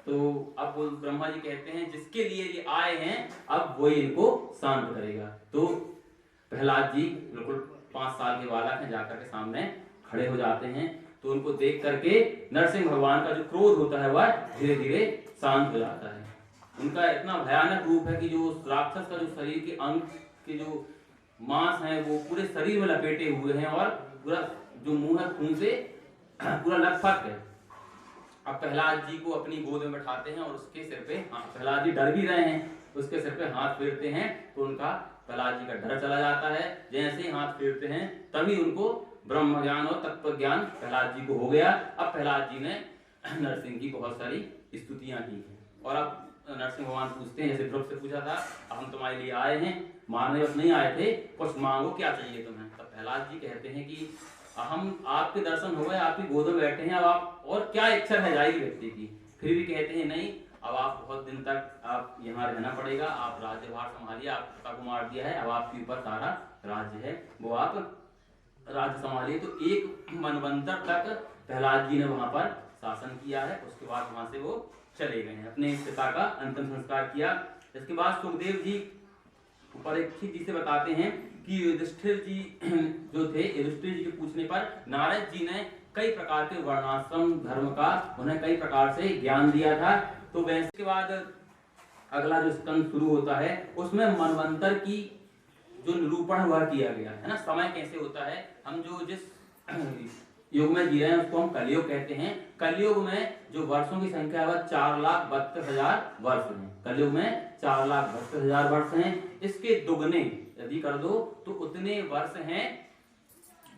तो अब ब्रह्मा जी कहते हैं जिसके लिए ये आए हैं, अब वही इनको शांत करेगा। तो प्रहलाद जी बिल्कुल 5 साल के बालक हैं, जाकर के सामने खड़े हो जाते हैं। तो उनको देख करके नरसिंह भगवान का जो क्रोध होता है वह धीरे धीरे शांत हो जाता है। उनका इतना भयानक रूप है कि जो राक्षस का जो शरीर के अंग के जो मांस हैं वो पूरे शरीर में लपेटे हुए हैं, और पूरा जो मुंह है खून से पूरा लथपथ है। अब प्रहलाद जी को अपनी गोद में बैठाते हैं और उसके सिर पे, प्रहलाद जी डर भी रहे हैं, उसके सिर पे हाथ फेरते हैं तो उनका, प्रहलाद जी का डर चला जाता है। जैसे ही हाथ फेरते हैं तभी उनको ब्रह्म ज्ञान और तत्व ज्ञान प्रहलाद जी को हो गया। अब प्रहलाद जी ने नरसिंह की बहुत सारी स्तुतियां की हैं। और अब नरसिंह भगवान पूछते हैं, जैसे ध्रुव से पूछा था, हम तुम्हारे लिए आए हैं, मारने बस नहीं आए थे, कुछ मांगो, क्या चाहिए तुम्हें। तब प्रहलाद जी कहते हैं कि हम आपके दर्शन हो गए, आपकी गोद में बैठे हैं, अब आप और क्या इच्छा रह जाएगी व्यक्ति की। फिर भी कहते हैं नहीं, अब आप बहुत दिन तक आप यहाँ रहना पड़ेगा, आप राज्यभार संभालिए, आप पिता को मार दिया है, अब आपके ऊपर सारा राज्य है, वो आप राज्य संभालिए। तो एक मनवंतर तक प्रहलाद जी ने वहां पर शासन किया है। उसके बाद वहां से वो चले गए हैं, अपने पिता का अंतिम संस्कार किया। इसके बाद सुखदेव जी परीक्षित जी से बताते हैं कि युधिष्ठिर जी जो थे, युधिष्ठिर जी के पूछने पर नारद जी ने कई प्रकार के वर्णाश्रम धर्म का उन्हें कई प्रकार से ज्ञान दिया था। तो वैसे के बाद अगला जो स्कंद शुरू होता है उसमें मनवंतर की जो निरूपण हुआ किया गया है ना, समय कैसे होता है। हम जो जिस युग में जी रहे हैं उसको हम कलयुग कहते हैं। कलयुग में जो वर्षों की संख्या है वह 4,32,000 वर्ष है। कलयुग में 4,32,000 वर्ष हैं। इसके दुगने यदि कर दो तो उतने वर्ष हैं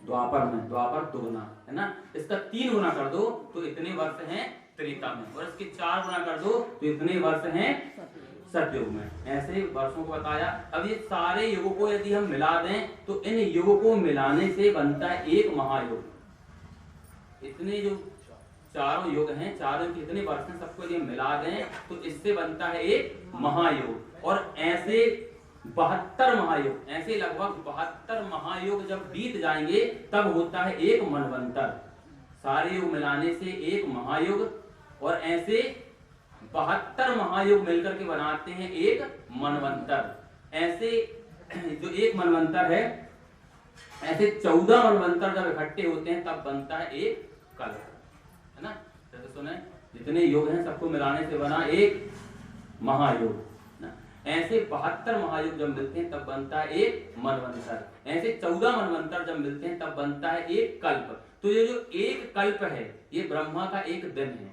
द्वापर में, द्वापर दुगना है ना। इसका 3 गुना कर दो तो इतने वर्ष हैं त्रेता में, और इसके 4 गुना कर दो तो इतने वर्ष हैं सतयुग में। ऐसे वर्षों को बताया। अब ये सारे युगों को यदि हम मिला दें तो इन युगों को मिलाने से बनता है एक महायुग। इतने जो चारों युग हैं, चारों के इतने वर्ष हैं, सबको यदि हम मिला दें तो इससे बनता है एक महायुग। और ऐसे 72 महायुग, ऐसे लगभग 72 महायुग जब बीत जाएंगे तब होता है एक मनवंतर। सारे युग मिलाने से एक महायुग, और ऐसे 72 महायुग मिलकर के बनाते हैं एक मनवंतर। ऐसे जो एक मनवंतर है, ऐसे 14 मनवंतर जब इकट्ठे होते हैं तब बनता है एक कल, है ना। जैसे सुने जितने योग हैं सबको मिलाने से बना एक महायोग ना। ऐसे 72 महायुग जब मिलते हैं तब बनता है एक मनवंतर। ऐसे 14 मनवंतर जब मिलते हैं तब बनता है एक कल्प। तो ये जो एक कल्प है ये ब्रह्मा का एक दिन है,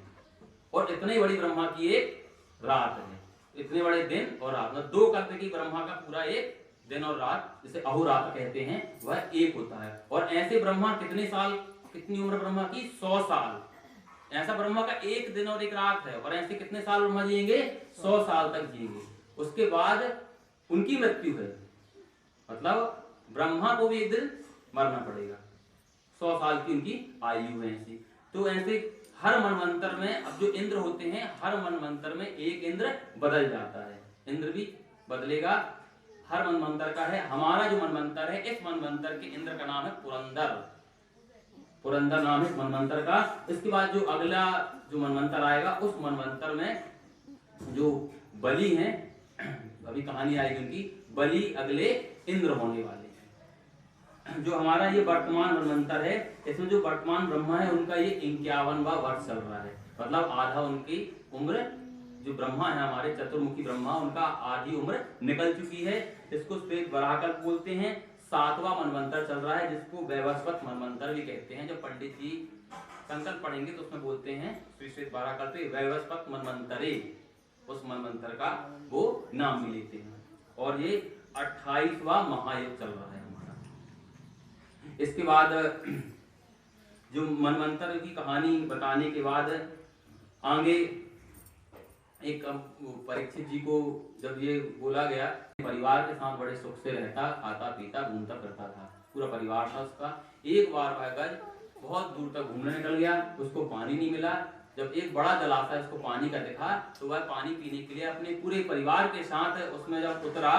और इतनी बड़ी ब्रह्मा की एक रात है। इतने बड़े दिन और रात, मतलब 2 कल्प की ब्रह्मा का पूरा एक दिन और रात, जिसे अहोरात्र कहते हैं, वह एक होता है। और ऐसे ब्रह्मा कितने साल, कितनी उम्र ब्रह्मा की? 100 साल। ऐसा ब्रह्मा का एक दिन और एक रात है, और ऐसे कितने साल ब्रह्मा जिएंगे? 100 साल तक जिएंगे। उसके बाद उनकी मृत्यु है, मतलब ब्रह्मा को भी एक दिन मरना पड़ेगा। 100 साल की उनकी आयु है ऐसी। तो ऐसे हर मनवंतर में, अब जो इंद्र होते हैं, हर मनवंतर में एक इंद्र बदल जाता है। इंद्र भी बदलेगा, हर मनवंतर का है। हमारा जो मनवंतर है, इस मनवंतर के इंद्र का नाम है पुरंदर। पुरंदर नाम है मनवंतर का। इसके बाद जो अगला जो मनवंतर आएगा, उस मनवंतर में जो बलि हैं, अभी कहानी आएगी उनकी, बलि अगले इंद्र होने वाले हैं। जो हमारा ये वर्तमान मनवंतर है, इसमें जो वर्तमान ब्रह्मा है उनका ये 51वां वर्ष चल रहा है, मतलब आधा उनकी उम्र, जो ब्रह्मा है हमारे चतुर्मुखी ब्रह्मा, उनका आधी उम्र निकल चुकी है। इसको श्वेत वराहकल्प बोलते हैं। 7वां मनवंतर चल रहा है, जिसको वैवस्वत मनवंतर भी कहते हैं। जब पंडित जी संकल्प पढ़ेंगे तो उसमें बोलते हैं श्वेत वराहकल्प वैवस्वत मनवंतरे, उस मनवंतर का वो नाम भी लेते हैं। और ये 28वां महायुग चल रहा है हमारा। इसके बाद जो मनवंतर की कहानी बताने के बाद आगे एक परीक्षित जी को जब ये बोला गया, परिवार के साथ बड़े सुख से रहता, खाता पीता घूमता फिरता था, पूरा परिवार था उसका। एक बार वह गज बहुत दूर तक घूमने निकल गया, उसको पानी नहीं मिला। जब एक बड़ा जलाशय उसको पानी का दिखा, तो वह पानी पीने के लिए अपने पूरे परिवार के साथ उसमें जब उतरा,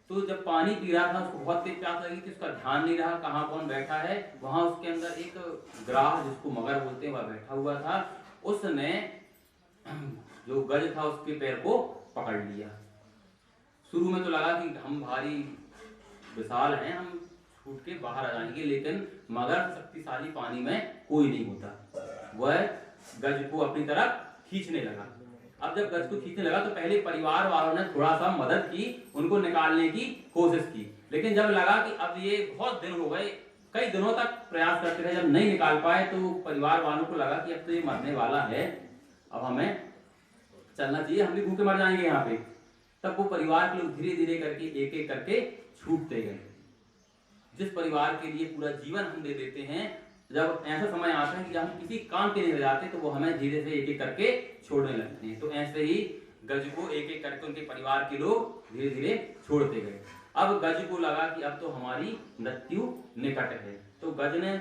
तो जब पानी पी रहा था उसको बहुत तेज प्यास लगी थी, उसका ध्यान नहीं रहा कहाँ कौन बैठा है। वहां उसके अंदर एक ग्राह, जिसको मगर बोलते हैं, वह बैठा हुआ था। उसने जो गज था उसके पैर को पकड़ लिया। शुरू में तो लगा कि हम भारी विशाल हैं, हम छूट के बाहर आ जाएंगे, लेकिन मगर शक्तिशाली पानी में कोई नहीं होता। वह गज को अपनी तरफ खींचने लगा। अब जब गज को खींचने लगा तो पहले परिवार वालों ने थोड़ा सा मदद की, उनको निकालने की कोशिश की, लेकिन जब लगा कि अब ये बहुत दिन हो गए, कई दिनों तक प्रयास करते रहे, जब नहीं निकाल पाए, तो परिवार वालों को लगा कि अब तो ये मरने वाला है, अब हमें चलना चाहिए, हम भी भूखे मर जाएंगे यहाँ पे। तब वो परिवार के लोग धीरे धीरे करके एक एक करके छूटते गए। जिस परिवार के लिए पूरा जीवन हम दे देते हैं, जब ऐसा समय आता है कि जब हम किसी काम के लिए रह जाते, तो वो हमें धीरे से एक एक करके छोड़ने लगते हैं। तो ऐसे ही गज को एक एक करके उनके परिवार के लोग धीरे धीरे छोड़ते गए। अब गज को लगा कि अब तो हमारी मृत्यु निकट है। तो गज ने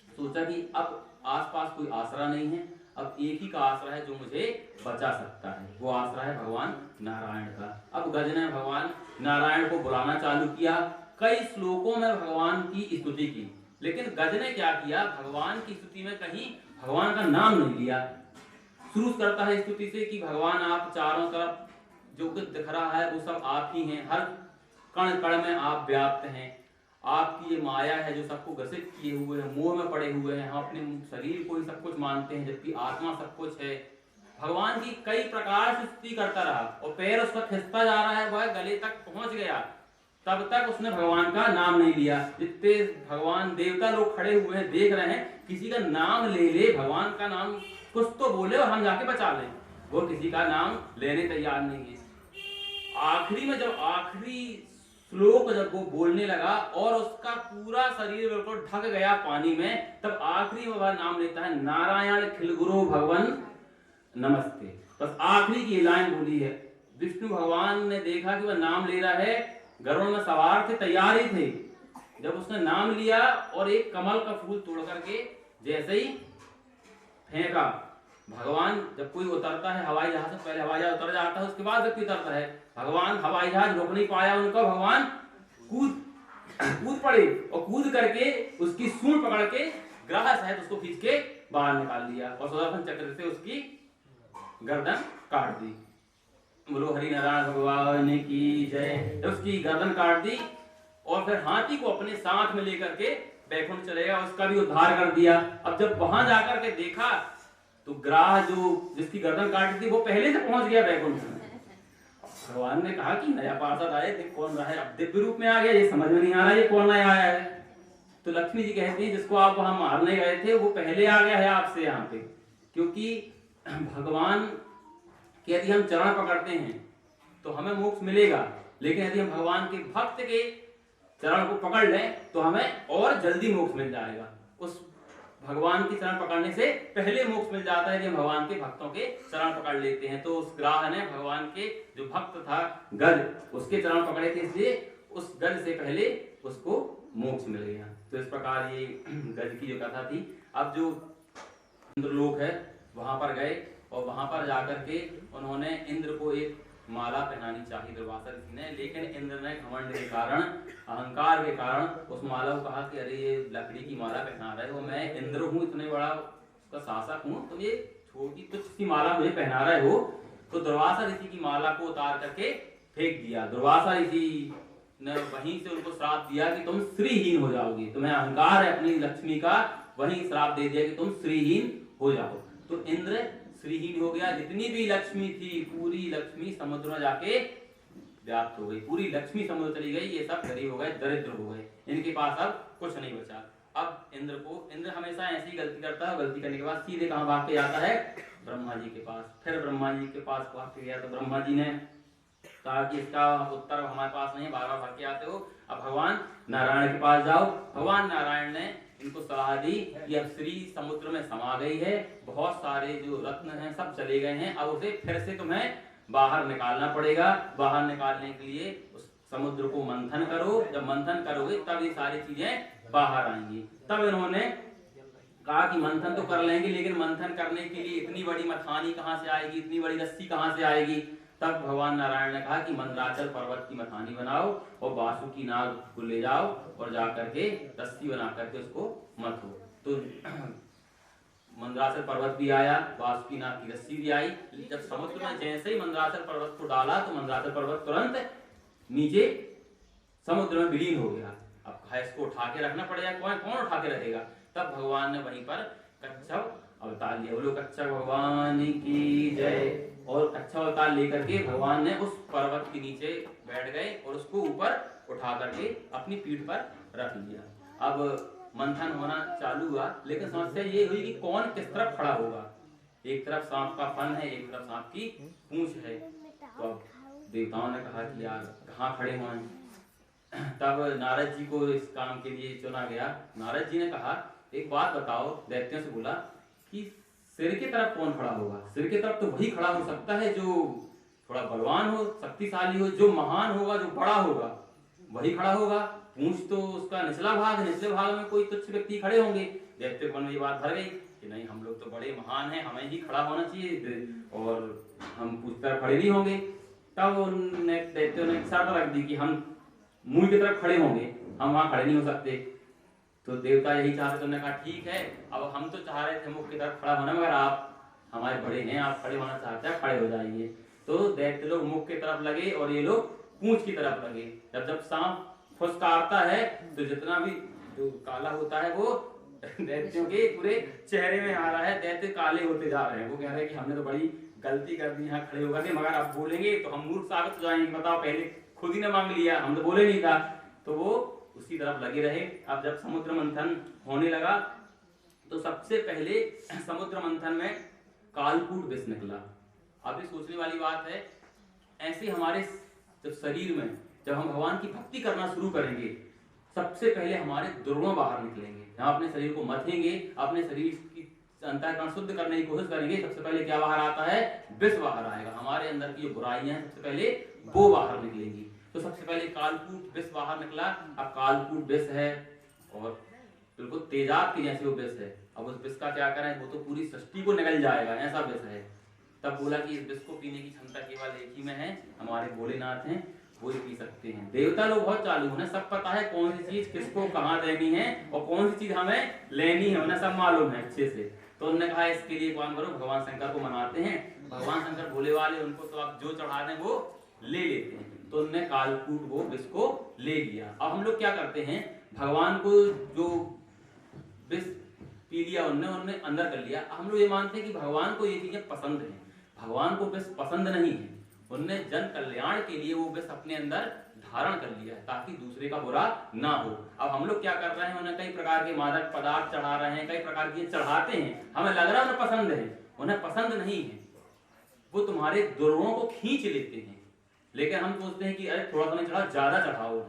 सोचा कि अब आसपास कोई आसरा नहीं है, अब एक ही का आसरा है जो मुझे बचा सकता है, वो आसरा है भगवान नारायण का। अब गज ने भगवान नारायण को बुलाना चालू किया। कई श्लोकों में भगवान की स्तुति की, लेकिन गज ने क्या किया, भगवान की स्तुति में कहीं भगवान का नाम नहीं लिया। शुरू करता है स्तुति से कि भगवान आप चारों तरफ जो कुछ दिख रहा है वो सब आप ही हैं, हर कण कण में आप व्याप्त हैं, आपकी ये माया है जो सबको ग्रसित किए हुए है, मोह में पड़े हुए हैं, हम अपने शरीर को ही सब कुछ मानते हैं, जबकि आत्मा सब कुछ है। भगवान की कई प्रकार से स्तुति करता रहा, और पैर उसका खिसता जा रहा है, वह गले तक पहुंच गया, तब तक उसने भगवान का नाम नहीं लिया। जितने भगवान देवता लोग खड़े हुए हैं, देख रहे हैं, किसी का नाम ले ले, भगवान का नाम कुछ तो बोले और हम जाके बचा लें, वो किसी का नाम लेने तैयार नहीं है। आखिरी में जब आखिरी श्लोक जब वो बोलने लगा और उसका पूरा शरीर बिल्कुल ढक गया पानी में, तब आखिरी में वह नाम लेता है, नारायण खिलगुरु भगवान नमस्ते। बस आखिरी की लाइन बोली है। विष्णु भगवान ने देखा कि वह नाम ले रहा है, गरुड़ में सवार थे, तैयार ही थे। जब उसने नाम लिया और एक कमल का फूल तोड़ करके जैसे ही फेंका, भगवान जब कोई उतरता है हवाई जहाज से, पहले हवाई जहाज उतर जाता है, उसके बाद व्यक्ति उतरता है। भगवान हवाई जहाज रोक नहीं पाया उनका, भगवान कूद पड़े और कूद करके उसकी सूंड पकड़ के ग्राह सहित उसको खींच के बाहर निकाल लिया और सुदर्शन चक्र से उसकी गर्दन काट दी। बोलो हरि नारायण भगवान की जय। उसकी गर्दन काट दी और फिर हाथी को अपने साथ में लेकर के बैकुंठ चलेगा, उसका भी उद्धार कर दिया। अब जब वहां जाकर के देखा तो ग्राह जो जिसकी गर्दन काटी थी वो पहले से पहुंच गया बैकुंठ में। भगवान ने कहा कि नया पार्षद आए, देख कौन रहा है, अब दिव्य रूप में आ गया, ये समझ में नहीं आ रहा ये कौन नया आया है। तो लक्ष्मी जी कहती है जिसको आप वहां मारने गए थे वो पहले आ गया है आपसे यहाँ पे, क्योंकि भगवान के यदि हम चरण पकड़ते हैं तो हमें मोक्ष मिलेगा, लेकिन यदि हम भगवान के भक्त के चरण को पकड़ लें तो हमें और जल्दी मोक्ष मिल जाएगा। उस भगवान के चरण पकड़ने से पहले मोक्ष मिल जाता है, जब भगवान के भक्तों के चरण पकड़ लेते हैं। तो उस ग्राह ने भगवान के जो भक्त था गज, उसके चरण पकड़े थे, इसलिए उस गज से पहले उसको मोक्ष मिल गया। तो इस प्रकार ये गज की जो कथा थी। अब जो इंद्रलोक है वहां पर गए और वहां पर जाकर के उन्होंने इंद्र को एक माला पहनानी चाहिए दुर्वासा ऋषि ने, लेकिन इंद्र ने घमंड के कारण, अहंकार के कारण उस माला को कहा कि अरे ये लकड़ी की माला पहना रहे हो, मैं इंद्र हूँ, इतने बड़ा उसका शासक हूँ, तुम ये छोटी तुच्छ सी माला मुझे पहना रहे हो। तो दुर्वासा ऋषि की माला को उतार करके फेंक दिया। दुर्वासा ऋषि ने वहीं से उनको श्राप दिया कि तुम श्रीहीन हो जाओगे, तुम्हें अहंकार है अपनी लक्ष्मी का, वहीं श्राप दे दिया कि तुम श्रीहीन हो जाओ। तो इंद्र श्रीहीन हो गया, जितनी भी लक्ष्मी थी पूरी लक्ष्मी समुद्र में जाके व्याप्त हो गई, पूरी लक्ष्मी समुद्र चली गई, ये सब गरीब हो गए, दरिद्र हो गए, इनके पास अब कुछ नहीं बचा। अब इंद्र हमेशा ऐसी गलती करता है, गलती करने के बाद सीधे कहां भाग के जाता है, ब्रह्मा जी के पास। फिर ब्रह्मा जी के पास भाग के गया तो ब्रह्मा जी ने कहा कि इसका उत्तर हमारे पास नहीं, बार बार भाग के आते हो, अब भगवान नारायण के पास जाओ। भगवान नारायण ने इनको सलाह दी कि अब श्री समुद्र में समा गई है, बहुत सारे जो रत्न हैं सब चले गए हैं, अब उसे फिर से तुम्हें बाहर निकालना पड़ेगा। बाहर निकालने के लिए उस समुद्र को मंथन करो, जब मंथन करोगे तब ये सारी चीजें बाहर आएंगी। तब इन्होंने कहा कि मंथन तो कर लेंगे, लेकिन मंथन करने के लिए इतनी बड़ी मथानी कहाँ से आएगी, इतनी बड़ी रस्सी कहाँ से आएगी। तब भगवान नारायण ने कहा कि मंदराचल पर्वत की मथानी बनाओ और वासुकी नाग को ले जाओ और जाकर के रस्सी बना करके उसको मथो। तो मंदराचल पर्वत भी आया, वासुकी नाग की रस्सी भी आई। जब समुद्र में जैसे ही मंदराचल पर्वत को डाला तो मंदराचल पर्वत तुरंत नीचे समुद्र में विलीन हो गया। अब कहा इसको उठा के रखना पड़ेगा, कौन उठा के रखेगा। तब भगवान ने वहीं पर कच्छप अवतार लिया। बोलो कच्छप भगवान की जय। और कच्छप अवतार लेकर के भगवान ने उस पर्वत के नीचे बैठ गए और उसको ऊपर उठा करके अपनी पीठ पर रख लिया। अब मंथन होना चालू हुआ, लेकिन समस्या ये हुई कि कौन किस तरफ खड़ा होगा। एक तरफ सांप का फन है, एक तरफ सांप की पूंछ है। तो अब देवताओं ने कहा कि यार कहाँ खड़े हों। तब नारद जी को इस काम के लिए चुना गया। नारद जी ने कहा एक बात बताओ, दैत्यों से बोला कि सिर की तरफ कौन खड़ा होगा। सिर की तरफ तो वही खड़ा हो सकता है जो थोड़ा बलवान हो, शक्तिशाली हो, जो महान होगा, जो बड़ा होगा, वही खड़ा होगा। पूंछ तो उसका निचला भाग, निचले भाग में कोई तुच्छ व्यक्ति खड़े होंगे। दैत्य मन में ये बात भर गई कि नहीं, हम लोग तो बड़े महान हैं, हमें ही खड़ा होना चाहिए और हम पूंछ तरफ खड़े नहीं होंगे। तब दैत्यों ने शर्त रख दी कि हम मुंह की तरफ खड़े होंगे, हम वहां खड़े नहीं हो सकते। तो देवता यही चाहते, तुमने कहा ठीक है, अब हम तो चाह रहे थे मुख की तरफ खड़ा होना, मगर आप हमारे बड़े हैं, आप खड़े होना चाहते हैं, खड़े हो जाइए। तो दैत्य लोग मुख की तरफ लगे और ये लोग पूंछ की तरफ लगे। जब सांप फुसकारता है तो जितना भी जो काला होता है वो दैत्यों के पूरे चेहरे में आ रहा है, दैत्य काले होते जा रहे हैं। वो कह रहे हैं कि हमने तो बड़ी गलती कर दी यहाँ खड़े होकर के, मगर आप बोलेंगे तो हम मूर्ख साबित हो जाएंगे। बताओ, पहले खुद ही ने मांग लिया, हम तो बोले नहीं था। तो वो उसी तरफ लगे रहे। अब जब समुद्र मंथन होने लगा तो सबसे पहले समुद्र मंथन में कालकूट विष निकला। अब ये सोचने वाली बात है, ऐसे हमारे जब शरीर में जब हम भगवान की भक्ति करना शुरू करेंगे, सबसे पहले हमारे दुर्गुण बाहर निकलेंगे। हम अपने शरीर को मथेंगे, अपने शरीर की अंतःकरण शुद्ध करने की कोशिश करेंगे, सबसे पहले क्या बाहर आता है, विष बाहर आएगा। हमारे अंदर की जो बुराइयां हैं सबसे पहले वो बाहर निकलेंगी। तो सबसे पहले कालकूट विष बाहर निकला। अब कालकूट विष है और बिल्कुल तेजाब की जैसे वो विष है। अब उस विष का क्या करें, वो तो पूरी सृष्टि को निगल जाएगा, ऐसा विष है। तब बोला कि इस विष को पीने की क्षमता केवल एक ही में है, हमारे भोलेनाथ हैं, वो ही पी सकते हैं। देवता लोग बहुत चालू, उन्हें सब पता है कौन सी चीज किसको कहाँ देनी है और कौन सी चीज हमें लेनी है, उन्हें सब मालूम है अच्छे से। तो उन्होंने कहा इसके लिए काम करो, भगवान शंकर को मनाते हैं। भगवान शंकर भोले वाले, उनको तो आप जो चढ़ा दें वो ले लेते हैं। तो उन्होंने कालकूट वो विष को ले लिया। अब हम लोग क्या करते हैं, भगवान को जो विष पी लिया उन्होंने अंदर कर लिया। हम लोग ये मानते हैं कि भगवान को ये चीजें पसंद है। भगवान को विष पसंद नहीं है, उनने जन कल्याण के लिए वो विष अपने अंदर धारण कर लिया है ताकि दूसरे का बुरा ना हो। अब हम लोग क्या कर रहे हैं, उन्हें कई प्रकार के मादक पदार्थ चढ़ा रहे हैं, कई प्रकार की चढ़ाते हैं, हमें लग रहा है उन्हें पसंद है, उन्हें पसंद नहीं है। वो तुम्हारे दुर्गुणों को खींच लेते हैं, लेकिन हम सोचते हैं कि अरे थोड़ा सा नहीं चढ़ा, ज्यादा चढ़ाओ।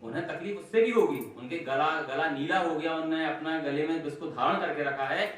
उन्हें तकलीफ उससे भी होगी, उनके गला नीला हो गया, उन्होंने अपना गले में इसको धारण करके रखा है।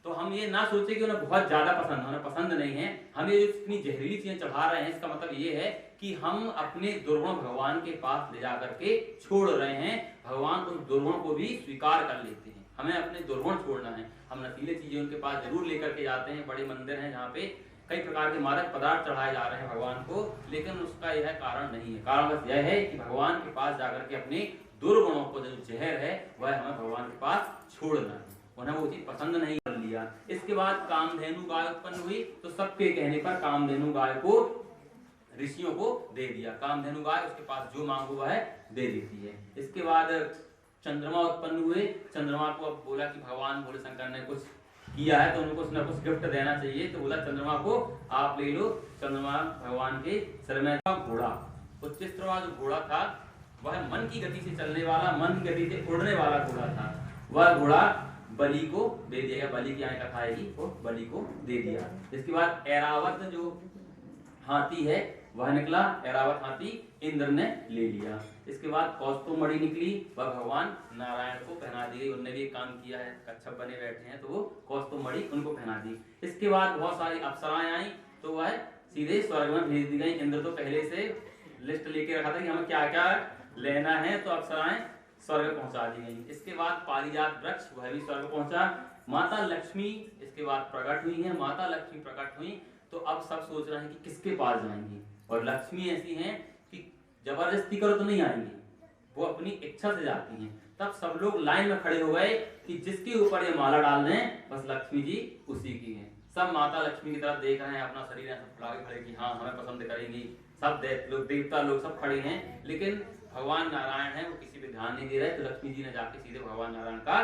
तो हम ये ना सोचे कि उन्हें बहुत ज्यादा पसंद, उन्हें पसंद नहीं है। हम ये जो इतनी जहरीली चीजें चढ़ा रहे हैं, इसका मतलब ये है कि हम अपने दुर्गुण भगवान के पास ले जाकर के छोड़ रहे हैं। भगवान उस दुर्गुण को भी स्वीकार कर लेते हैं। हमें अपने दुर्गुण छोड़ना है। हम नशीले चीजें उनके पास जरूर लेकर के जाते हैं, बड़े मंदिर हैं जहाँ पे कई प्रकार के मादक पदार्थ चढ़ाए जा रहे हैं भगवान को, लेकिन उसका यह कारण नहीं है। कारण बस यह है कि भगवान के पास जाकर के अपने दुर्गुणों को, जो जहर है वह हमें भगवान के पास छोड़ना है। उन्हें वो चीज पसंद नहीं कर लिया। इसके बाद कामधेनु गाय उत्पन्न हुई, तो सबके कहने पर कामधेनु गाय को ऋषियों को दे दिया। कामधेनु गाय उसके पास जो मांगो वह दे देती है। इसके बाद चंद्रमा उत्पन्न हुए। चंद्रमा को अब बोला कि भगवान भोले शंकर ने कुछ किया है तो उनको कुछ न कुछ गिफ्ट देना चाहिए, तो बोला चंद्रमा को आप ले लो। चंद्रमा भगवान के सिर में घोड़ा, उच्चिष्टवा जो घोड़ा था वह मन की गति से चलने वाला, मन की गति से उड़ने वाला घोड़ा था। वह घोड़ा बलि को दे दिया। बलि की यहाँ कथा आएगी, वो बलि को दे दिया। इसके बाद ऐरावत जो हाथी है वह निकला, ऐरावत हाथी इंद्र ने ले लिया। इसके बाद कौस्तुभमणि निकली, वह भगवान नारायण को पहना दी गई। उन्होंने भी एक काम किया है, कच्छप बने बैठे हैं तो वो कौस्तुभमणि उनको पहना दी। इसके बाद बहुत सारी अप्सराएं आई तो वह सीधे स्वर्ग में भेज दी गई। इंद्र तो पहले से लिस्ट लेके रखा था कि हमें क्या क्या लेना है, तो अप्सराएं स्वर्ग पहुंचा दी गई। इसके बाद पारिजात वृक्ष वह भी स्वर्ग पहुंचा। माता लक्ष्मी इसके बाद प्रकट हुई है। माता लक्ष्मी प्रकट हुई तो अब सब सोच रहे हैं कि किसके पास जाएंगे, और लक्ष्मी ऐसी हैं कि जबरदस्ती करो तो नहीं आएंगी, वो अपनी इच्छा से जाती हैं। तब सब लोग लाइन में खड़े हो गए कि जिसके ऊपर ये माला डाल दें बस लक्ष्मी जी उसी की है। सब माता लक्ष्मी की तरफ देख रहे हैं, अपना शरीर सब फुला के खड़े कि हाँ हमें पसंद करेंगी। सब देवता लोग सब खड़े हैं, लेकिन भगवान नारायण है वो किसी पे ध्यान नहीं दे रहे। तो लक्ष्मी जी ने जाके सीधे भगवान नारायण का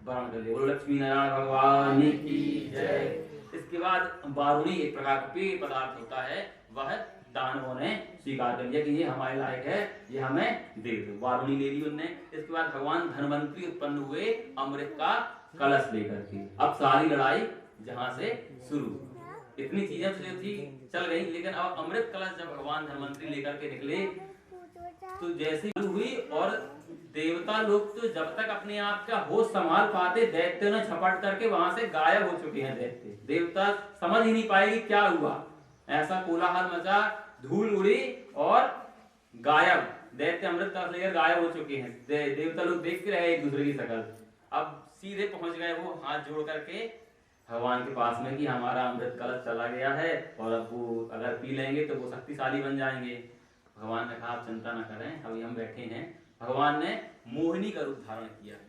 वर्ण कर लिया। बोलो लक्ष्मी नारायण भगवान की जय। इसके बाद वारुणी एक प्रकार का पेय पदार्थ होता है, वह दानवों ने स्वीकार कर लिया कि ये हमारे लायक है, ये हमें दे दो। वारुणी ले ली उनने। इसके बाद भगवान धनवंतरी उत्पन्न हुए अमृत का कलश लेकर के। अब सारी लड़ाई जहां से शुरू, इतनी चीजें तो जो थी चल गई, लेकिन अब अमृत कलश जब भगवान धनवंतरी लेकर के निकले तो जैसे हुई, और देवता लोग तो जब तक अपने आप का होश संभाल पाते, दैत्यों ने झपट करके वहां से गायब हो चुके हैं। दैत्य देवता समझ ही नहीं पाएगी क्या हुआ, ऐसा कोलाहल मचा, धूल उड़ी और गायब। दैत्य अमृत कलश लेकर गायब हो चुके हैं। देवता लोग देखते रहे एक दूसरे की शक्ल। अब सीधे पहुंच गए वो हाथ जोड़ करके भगवान के पास में कि हमारा अमृत कलश चला गया है, और अब वो अगर पी लेंगे तो वो शक्तिशाली बन जाएंगे। भगवान ने कहा आप चिंता न करें, अभी हम बैठे हैं। भगवान ने मोहिनी का रूप धारण किया है।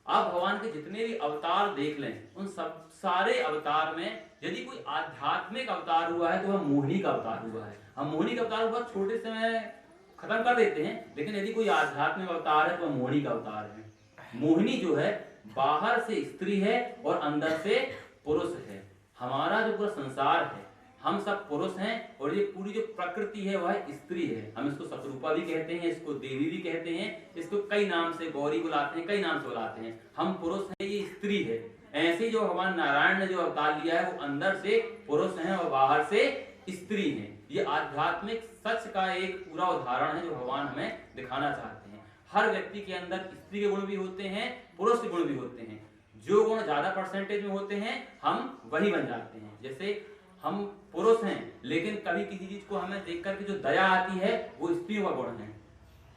आप भगवान के जितने भी अवतार देख लें, उन सब सारे अवतार में यदि कोई आध्यात्मिक अवतार हुआ है तो वह मोहिनी का अवतार हुआ है। हम मोहिनी का अवतार बहुत छोटे से में खत्म कर देते हैं, लेकिन यदि कोई आध्यात्मिक अवतार है तो वह मोहिनी का अवतार है। मोहिनी जो है बाहर से स्त्री है और अंदर से पुरुष है। हमारा जो पूरा संसार है हम सब पुरुष हैं, और ये पूरी जो प्रकृति है वह स्त्री है। हम इसको शतरूपा भी कहते हैं, इसको देवी भी कहते हैं, इसको कई नाम से गौरी बुलाते हैं, कई नाम से बुलाते हैं। हम पुरुष हैं, ये स्त्री है। ऐसे जो भगवान नारायण ने जो अवतार लिया है वो अंदर से पुरुष हैं और बाहर से स्त्री हैं। ये आध्यात्मिक सच का एक पूरा उदाहरण है जो भगवान हमें दिखाना चाहते हैं। हर व्यक्ति के अंदर स्त्री के गुण भी होते हैं, पुरुष के गुण भी होते हैं। जो गुण ज्यादा परसेंटेज में होते हैं हम वही बन जाते हैं। जैसे हम पुरुष हैं, लेकिन कभी किसी चीज को हमें देख करके जो दया आती है वो स्त्रियों का गुण है।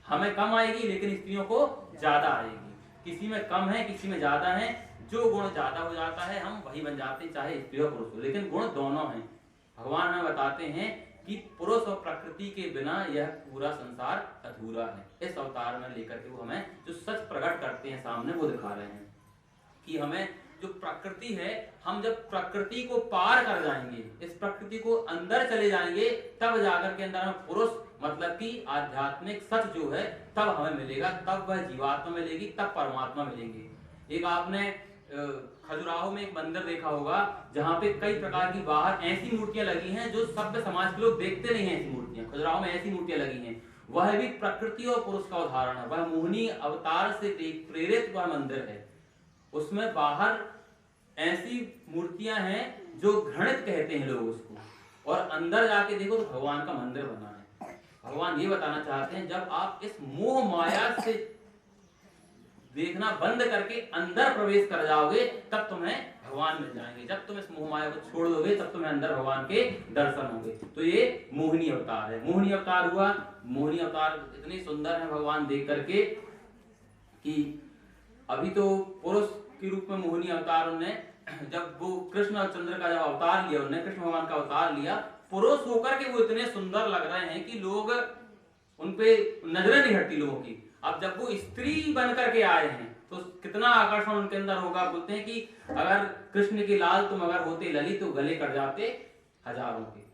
हमें कम आएगी लेकिन स्त्रियों को ज्यादा आएगी। किसी में कम है, किसी में ज्यादा है। जो गुण ज्यादा हो जाता है हम वही बन जाते हैं, चाहे स्त्री और पुरुष हो, लेकिन गुण दोनों हैं। भगवान हमें बताते हैं कि पुरुष और प्रकृति के बिना यह पूरा संसार अधूरा है। इस अवतार में लेकर के वो हमें जो सच प्रकट करते हैं सामने, वो दिखा रहे हैं कि हमें जो प्रकृति है, हम जब प्रकृति को पार कर जाएंगे, इस प्रकृति को अंदर चले जाएंगे, तब जाकर के अंदर हमें पुरुष मतलब कि आध्यात्मिक सच जो है तब हमें मिलेगा। तब वह जीवात्मा मिलेगी, तब परमात्मा मिलेंगे। एक आपने खजुराहो में एक मंदिर देखा होगा जहाँ पे कई प्रकार की बाहर ऐसी मूर्तियां लगी हैं जो सभ्य समाज के लोग देखते नहीं हैं। ऐसी मूर्तियां खजुराहो में ऐसी मूर्तियां लगी हैं। वह भी प्रकृति और पुरुष का उदाहरण है। वह मोहिनी अवतार से प्रेरित वह मंदिर है। उसमें बाहर ऐसी मूर्तियां हैं जो घृणित कहते हैं लोग उसको, और अंदर जाके देखो तो भगवान का मंदिर बना है। भगवान ये बताना चाहते हैं जब आप इस मोह माया से देखना बंद करके अंदर प्रवेश कर जाओगे तब तुम्हें भगवान मिल जाएंगे। जब तुम इस मोह माया को छोड़ दोगे तब तुम्हें अंदर भगवान के दर्शन होंगे। तो ये मोहिनी अवतार है। मोहिनी अवतार हुआ। मोहिनी अवतार इतने सुंदर है भगवान देख करके कि अभी तो पुरुष के रूप में मोहिनी अवतार उन्होंने, जब वो कृष्ण और चंद्र का जब अवतार लिया, उन्होंने कृष्ण भगवान का अवतार लिया, पुरुष होकर के वो इतने सुंदर लग रहे हैं कि लोग उनपे नजरें नहीं हटती लोगों की। अब जब वो स्त्री बन करके आए हैं तो कितना आकर्षण उनके अंदर होगा। बोलते हैं कि अगर कृष्ण के लाल तुम अगर होते लली तो गले कट जाते हजारों के।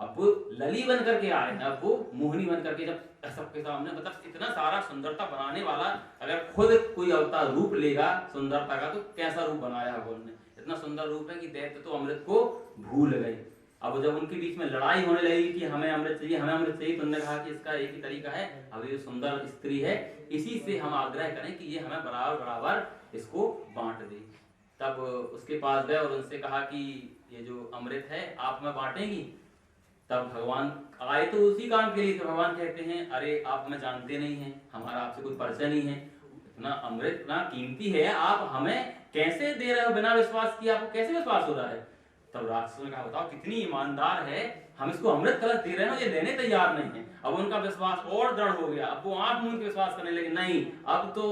अब वो लली बन करके आए हैं, अब वो मोहिनी बन करके जब सबके सामने, मतलब इतना सारा सुंदरता बनाने वाला अगर खुद कोई अवतार रूप लेगा सुंदरता का तो कैसा रूप बनाया है उन्होंने। इतना सुंदर रूप है कि दैत्य तो अमृत को भूल गए। अब जब उनके बीच में लड़ाई होने लगी कि हमें अमृत चाहिए, हमें अमृत चाहिए, तो उन्होंने कहा कि इसका एक ही तरीका है, अब ये सुंदर स्त्री है, इसी से हम आग्रह करें कि ये हमें बराबर बराबर इसको बांट दे। तब उसके पास गए और उनसे कहा कि ये जो अमृत है आप हमें बांटेंगी। तब भगवान आए तो उसी काम के लिए। तो भगवान कहते हैं अरे आप हमें जानते नहीं हैं, हमारा आपसे कोई परिचय नहीं है, इतना अमृत इतना कीमती है, आप हमें कैसे दे रहे हो बिना विश्वास किए, आपको कैसे विश्वास हो रहा है। तब राक्षसों ने कहा बताओ कितनी ईमानदार है, हम इसको अमृत कलश दे रहे हैं, ये लेने तैयार नहीं है। अब उनका विश्वास और दृढ़ हो गया। अब वो आंख मूंद के विश्वास करने लगे, नहीं अब तो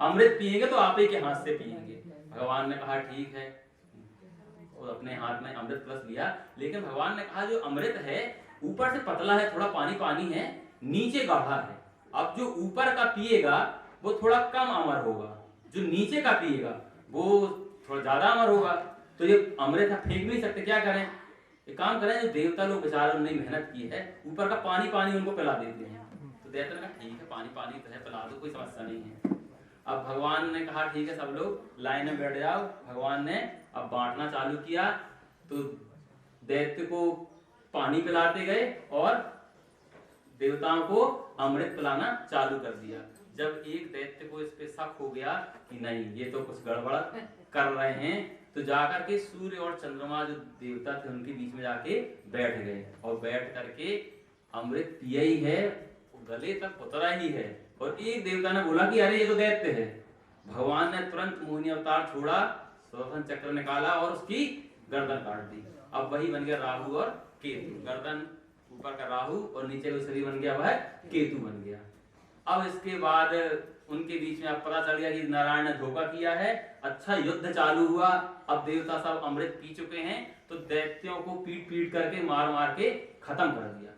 अमृत पिएंगे तो आप ही के हाथ से पिएंगे। भगवान ने कहा ठीक है, और अपने हाथ में अमृत कलश लिया। लेकिन भगवान ने कहा जो अमृत है ऊपर से पतला है, थोड़ा पानी पानी है, नीचे गाढ़ा है। अब जो ऊपर का पिएगा वो थोड़ा कम अमर होगा, जो नीचे का पिएगा वो थोड़ा ज्यादा अमर होगा। तो ये अमृत फेंक नहीं सकते, क्या करें, एक काम करें, जो देवता लोग बेचारे उन्होंने मेहनत की है, ऊपर का पानी पानी उनको पिला देते हैं। तो देवता ने कहा ठीक है पानी पानी तो है, पिला दो, कोई समस्या नहीं है। अब भगवान ने कहा ठीक है सब लोग लाइन में बैठ जाओ। भगवान ने अब बांटना चालू किया। तो दैत्य को पानी पिलाते गए और देवताओं को अमृत पिलाना चालू कर दिया। जब एक दैत्य को इस पे शक हो गया कि नहीं ये तो कुछ गड़बड़ कर रहे हैं, तो जाकर के सूर्य और चंद्रमा जो देवता थे उनके बीच में जाके बैठ गए, और बैठ करके अमृत पिया ही है, गले तक उतरा ही है। और एक देवता ने बोला कि अरे ये तो दैत्य है। भगवान ने तुरंत मोहिनी अवतार छोड़ा, सुदर्शन चक्र निकाला और उसकी गर्दन काट दी। अब वही बन गया राहु और केतु। गर्दन ऊपर का राहु और नीचे का शरीर बन गया वह केतु बन गया। अब इसके बाद उनके बीच में अब पता चल गया कि नारायण ने धोखा किया है। अच्छा युद्ध चालू हुआ। अब देवता सब अमृत पी चुके हैं, तो दैत्यों को पीट पीट करके मार मार के खत्म कर दिया।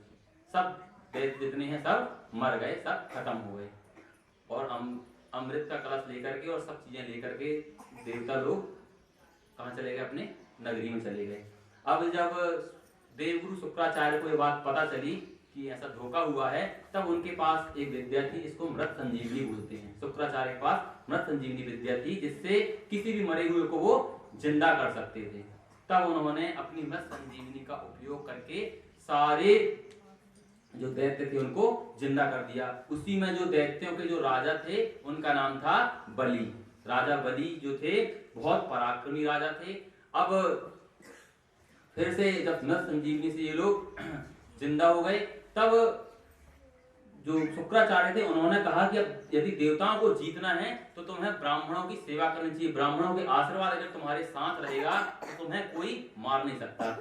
सब दैत्य जितने हैं सब मर गए, सब खत्म हो गए। और अमृत का कलश लेकर के और सब चीजें लेकर के देवता लोग कहाँ चले गए, अपने नगरी में चले गए। अब जब देवगुरु शुक्राचार्य को ये बात पता चली कि ऐसा धोखा हुआ है, तब उनके पास एक विद्या थी जिसको मृत संजीवनी बोलते हैं। शुक्राचार्य के पास मृत संजीवनी विद्या थी जिससे किसी भी मरे हुए को वो जिंदा कर सकते थे। तब उन्होंने अपनी मृत संजीवनी का उपयोग करके सारे जो दैत्य थे उनको जिंदा कर दिया। उसी में जो दैत्यों के जो राजा थे उनका नाम था बलि। राजा बलि जो थे बहुत पराक्रमी राजा थे। अब फिर से जब मृत संजीवनी से ये लोग जिंदा हो गए, तब जो शुक्राचार्य थे उन्होंने कहा कि अब यदि देवताओं को जीतना है तो तुम्हें ब्राह्मणों की सेवा करनी चाहिए। ब्राह्मणों के आशीर्वाद अगर तुम्हारे साथ रहेगा तो तुम्हें कोई मार नहीं सकता।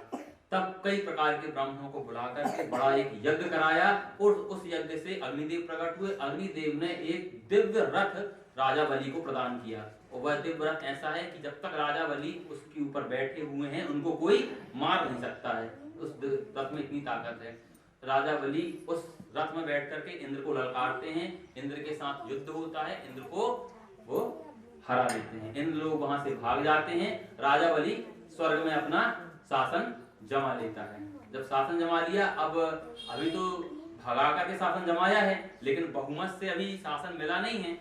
तब कई प्रकार के ब्राह्मणों को बुलाकर के बड़ा एक यज्ञ कराया, और उस यज्ञ से अग्निदेव प्रकट हुए। अग्निदेव ने एक दिव्य रथ राजा बलि को प्रदान किया, और वह दिव्य रथ ऐसा है कि जब तक राजा बलि उसके ऊपर बैठे हुए हैं उनको कोई मार नहीं सकता है। उस रथ में इतनी ताकत है। राजा बलि उस रथ में बैठ करके इंद्र को ललकारते हैं, इंद्र के साथ युद्ध होता है, इंद्र को वो हरा देते हैं। इंद्र लोग वहां से भाग जाते हैं। राजा बलि स्वर्ग में अपना शासन जमा लेता है। जब शासन जमा लिया, अब अभी तो भगा करके शासन जमाया है, लेकिन बहुमत से अभी शासन मिला नहीं है।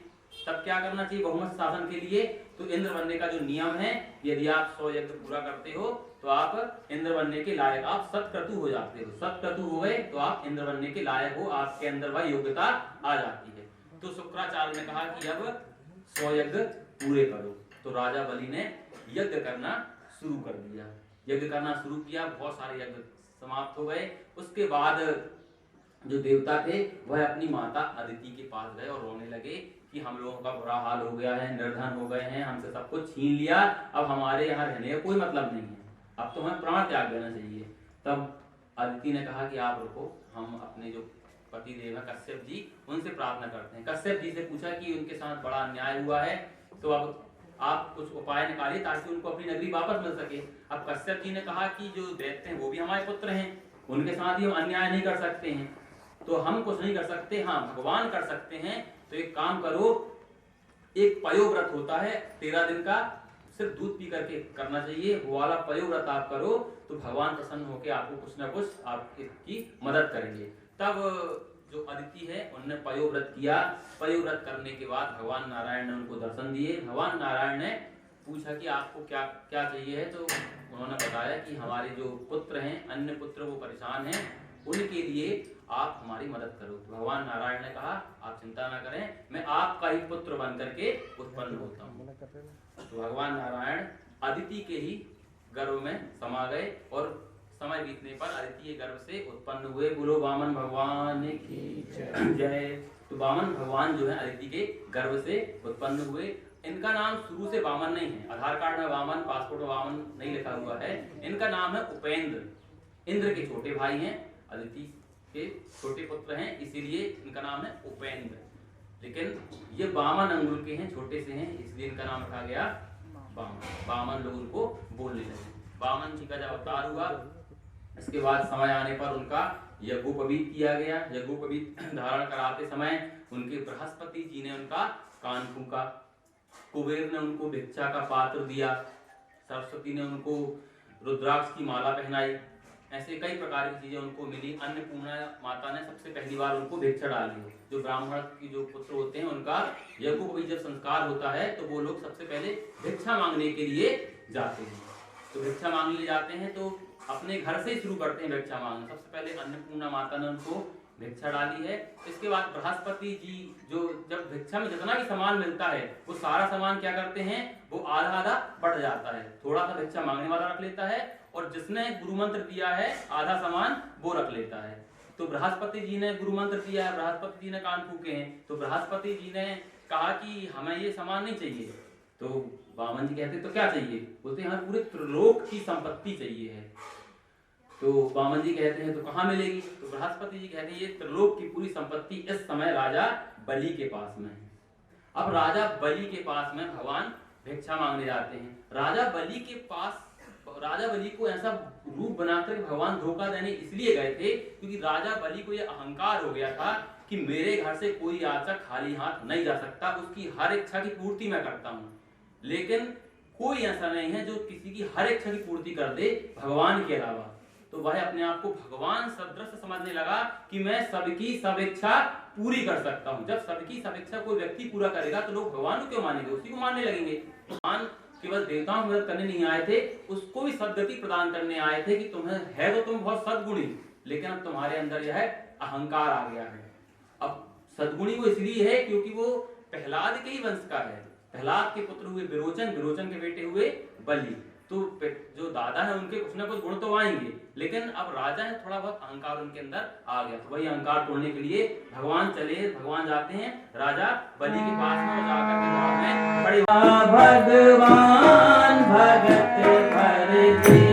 तब क्या करना चाहिए बहुमत शासन के लिए? तो इंद्र बनने का जो नियम है, यदि आप 100 यज्ञ पूरा करते हो तो आप इंद्र बनने के लायक, आप सतक्रतु हो जाते हो। सतक्रतु हो गए तो आप इंद्र बनने के लायक हो, आपके अंदर वह योग्यता आ जाती है। तो शुक्राचार्य ने कहा कि अब 100 यज्ञ पूरे करो। तो राजा बलि ने यज्ञ करना शुरू कर दिया। यज्ञ करना शुरू किया, बहुत सारे यज्ञ समाप्त हो गए। उसके बाद जो देवता थे वह अपनी माता अदिति के पास गए और रोने लगे कि हम लोगों का बुरा हाल हो गया है, निर्धन हो गए हैं, हमसे सब कुछ छीन लिया, अब हमारे यहाँ रहने का कोई मतलब नहीं है, अब तो हमें प्राण त्याग देना चाहिए। तब अदिति ने कहा कि आप रुको, हम अपने जो पति देव है कश्यप जी, उनसे प्रार्थना करते हैं। कश्यप जी से पूछा कि उनके साथ बड़ा अन्याय हुआ है, तो अब आप कुछ उपाय निकालिए ताकि उनको अपनी नगरी वापस मिल सके। अब कश्यप जी ने कहा कि जो दैत्य हैं वो भी हमारे पुत्र हैं, उनके साथ ही हम अन्याय नहीं कर सकते हैं, तो हम कुछ नहीं कर सकते, हाँ भगवान कर सकते हैं। तो एक काम करो, एक पयोव्रत होता है 13 दिन का, सिर्फ दूध पी करके करना चाहिए, वो वाला पयोव्रत आप करो तो भगवान प्रसन्न होकर आपको कुछ ना कुछ आपकी मदद करेंगे। तब जो अदिति है उन्होंने पयोव्रत किया। पयोव्रत करने के बाद भगवान नारायण ने उनको दर्शन दिए। भगवान नारायण ने पूछा कि आपको क्या क्या चाहिए है, तो उन्होंने बताया कि हमारे जो पुत्र हैं, अन्य पुत्र वो परेशान हैं, उनके लिए आप हमारी मदद करो। तो भगवान नारायण ने कहा आप चिंता ना करें, मैं आपका ही पुत्र बन करके उत्पन्न होता हूँ। तो भगवान नारायण अदिति के ही गर्भ में समा गए और समय बीतने पर अदिति के गर्भ से उत्पन्न हुए। बोलो वामन भगवान की जय। तो वामन भगवान जो है अदिति के गर्भ से उत्पन्न हुए। इनका नाम शुरू से वामन नहीं है, आधार कार्ड में वामन, पासपोर्ट में वामन नहीं लिखा हुआ है। इनका नाम है उपेंद्र। इंद्र के छोटे भाई हैं, अदिति के छोटे पुत्र हैं, इसीलिए इनका नाम है उपेंद्र। लेकिन ये वामन अंगुल के हैं, छोटे से हैं, इसलिए इनका नाम रखा गया वामन। वामन लोग उनको बोलने लगे। वामन जी का जब अवतार हुआ, इसके बाद समय आने पर उनका यज्ञोपवीत किया गया। यज्ञोपवीत धारण कराते समय उनके बृहस्पति जी ने उनका कान फूंका, कुबेर ने उनको भिक्षा का पात्र दिया, सरस्वती ने उनको रुद्राक्ष की माला पहनाई, ऐसे कई प्रकार की चीजें उनको मिली। अन्नपूर्णा माता ने सबसे पहली बार उनको भिक्षा डाली। जो ब्राह्मण की जो पुत्र होते हैं उनका यज्ञोपवीत जब संस्कार होता है तो वो लोग सबसे पहले भिक्षा मांगने के लिए जाते हैं। तो भिक्षा मांगने जाते हैं तो अपने घर से ही शुरू करते हैं भिक्षा मांगना। सबसे पहले अन्नपूर्णा माता ने उनको भिक्षा डाली है। इसके बाद बृहस्पति जी जो जब भिक्षा में जितना भी सामान मिलता है वो सारा सामान क्या करते हैं, वो आधा आधा बढ़ जाता है। थोड़ा सा भिक्षा मांगने वाला रख लेता है और जिसने गुरु मंत्र दिया है आधा सामान वो रख लेता है। तो बृहस्पति जी ने गुरु मंत्र दिया है, बृहस्पति जी ने कान फूके हैं, तो बृहस्पति जी ने कहा कि हमें ये सामान नहीं चाहिए। तो वामन जी कहते तो क्या चाहिए, बोलते हमें पूरे त्रिलोक की संपत्ति चाहिए है। तो वामन जी कहते हैं तो कहाँ मिलेगी, तो बृहस्पति जी कहते हैं ये त्रिलोक की पूरी संपत्ति इस समय राजा बलि के पास में है। अब राजा बलि के पास में भगवान भिक्षा मांगने जाते हैं। राजा बलि के पास, राजा बलि को ऐसा रूप बनाकर भगवान धोखा देने इसलिए गए थे क्योंकि राजा बलि को यह अहंकार हो गया था कि मेरे घर से कोई याचक खाली हाथ नहीं जा सकता, उसकी हर इच्छा की पूर्ति मैं करता हूँ। लेकिन कोई ऐसा नहीं है जो किसी की हर इच्छा की पूर्ति कर दे भगवान के अलावा। तो वह अपने आप को भगवान सदृश समझने लगा कि मैं सबकी सब इच्छा पूरी कर सकता हूँ। जब सबकी सब इच्छा कोई व्यक्ति पूरा करेगा तो लोग भगवान को क्यों मानेंगे, उसी को मानने लगेंगे। भगवान केवल देवताओं की मदद करने नहीं आए थे, उसको भी सद्गति प्रदान करने आए थे कि तुम्हें है तो तुम बहुत सद्गुणी, लेकिन अब तुम्हारे अंदर यह अहंकार आ गया है। अब सद्गुणी वो इसलिए है क्योंकि वो प्रहलाद के ही वंश का है। प्रहलाद के पुत्र हुए विरोचन, विरोचन के बेटे हुए बलि। तो जो दादा है उनके कुछ ना कुछ गुण तो आएंगे, लेकिन अब राजा है थोड़ा बहुत अहंकार उनके अंदर आ गया। तो वही अहंकार तोड़ने के लिए भगवान जाते हैं राजा बलि के पास में, जाकर के द्वार में खड़े भगवान भगत भर दे रहेगी।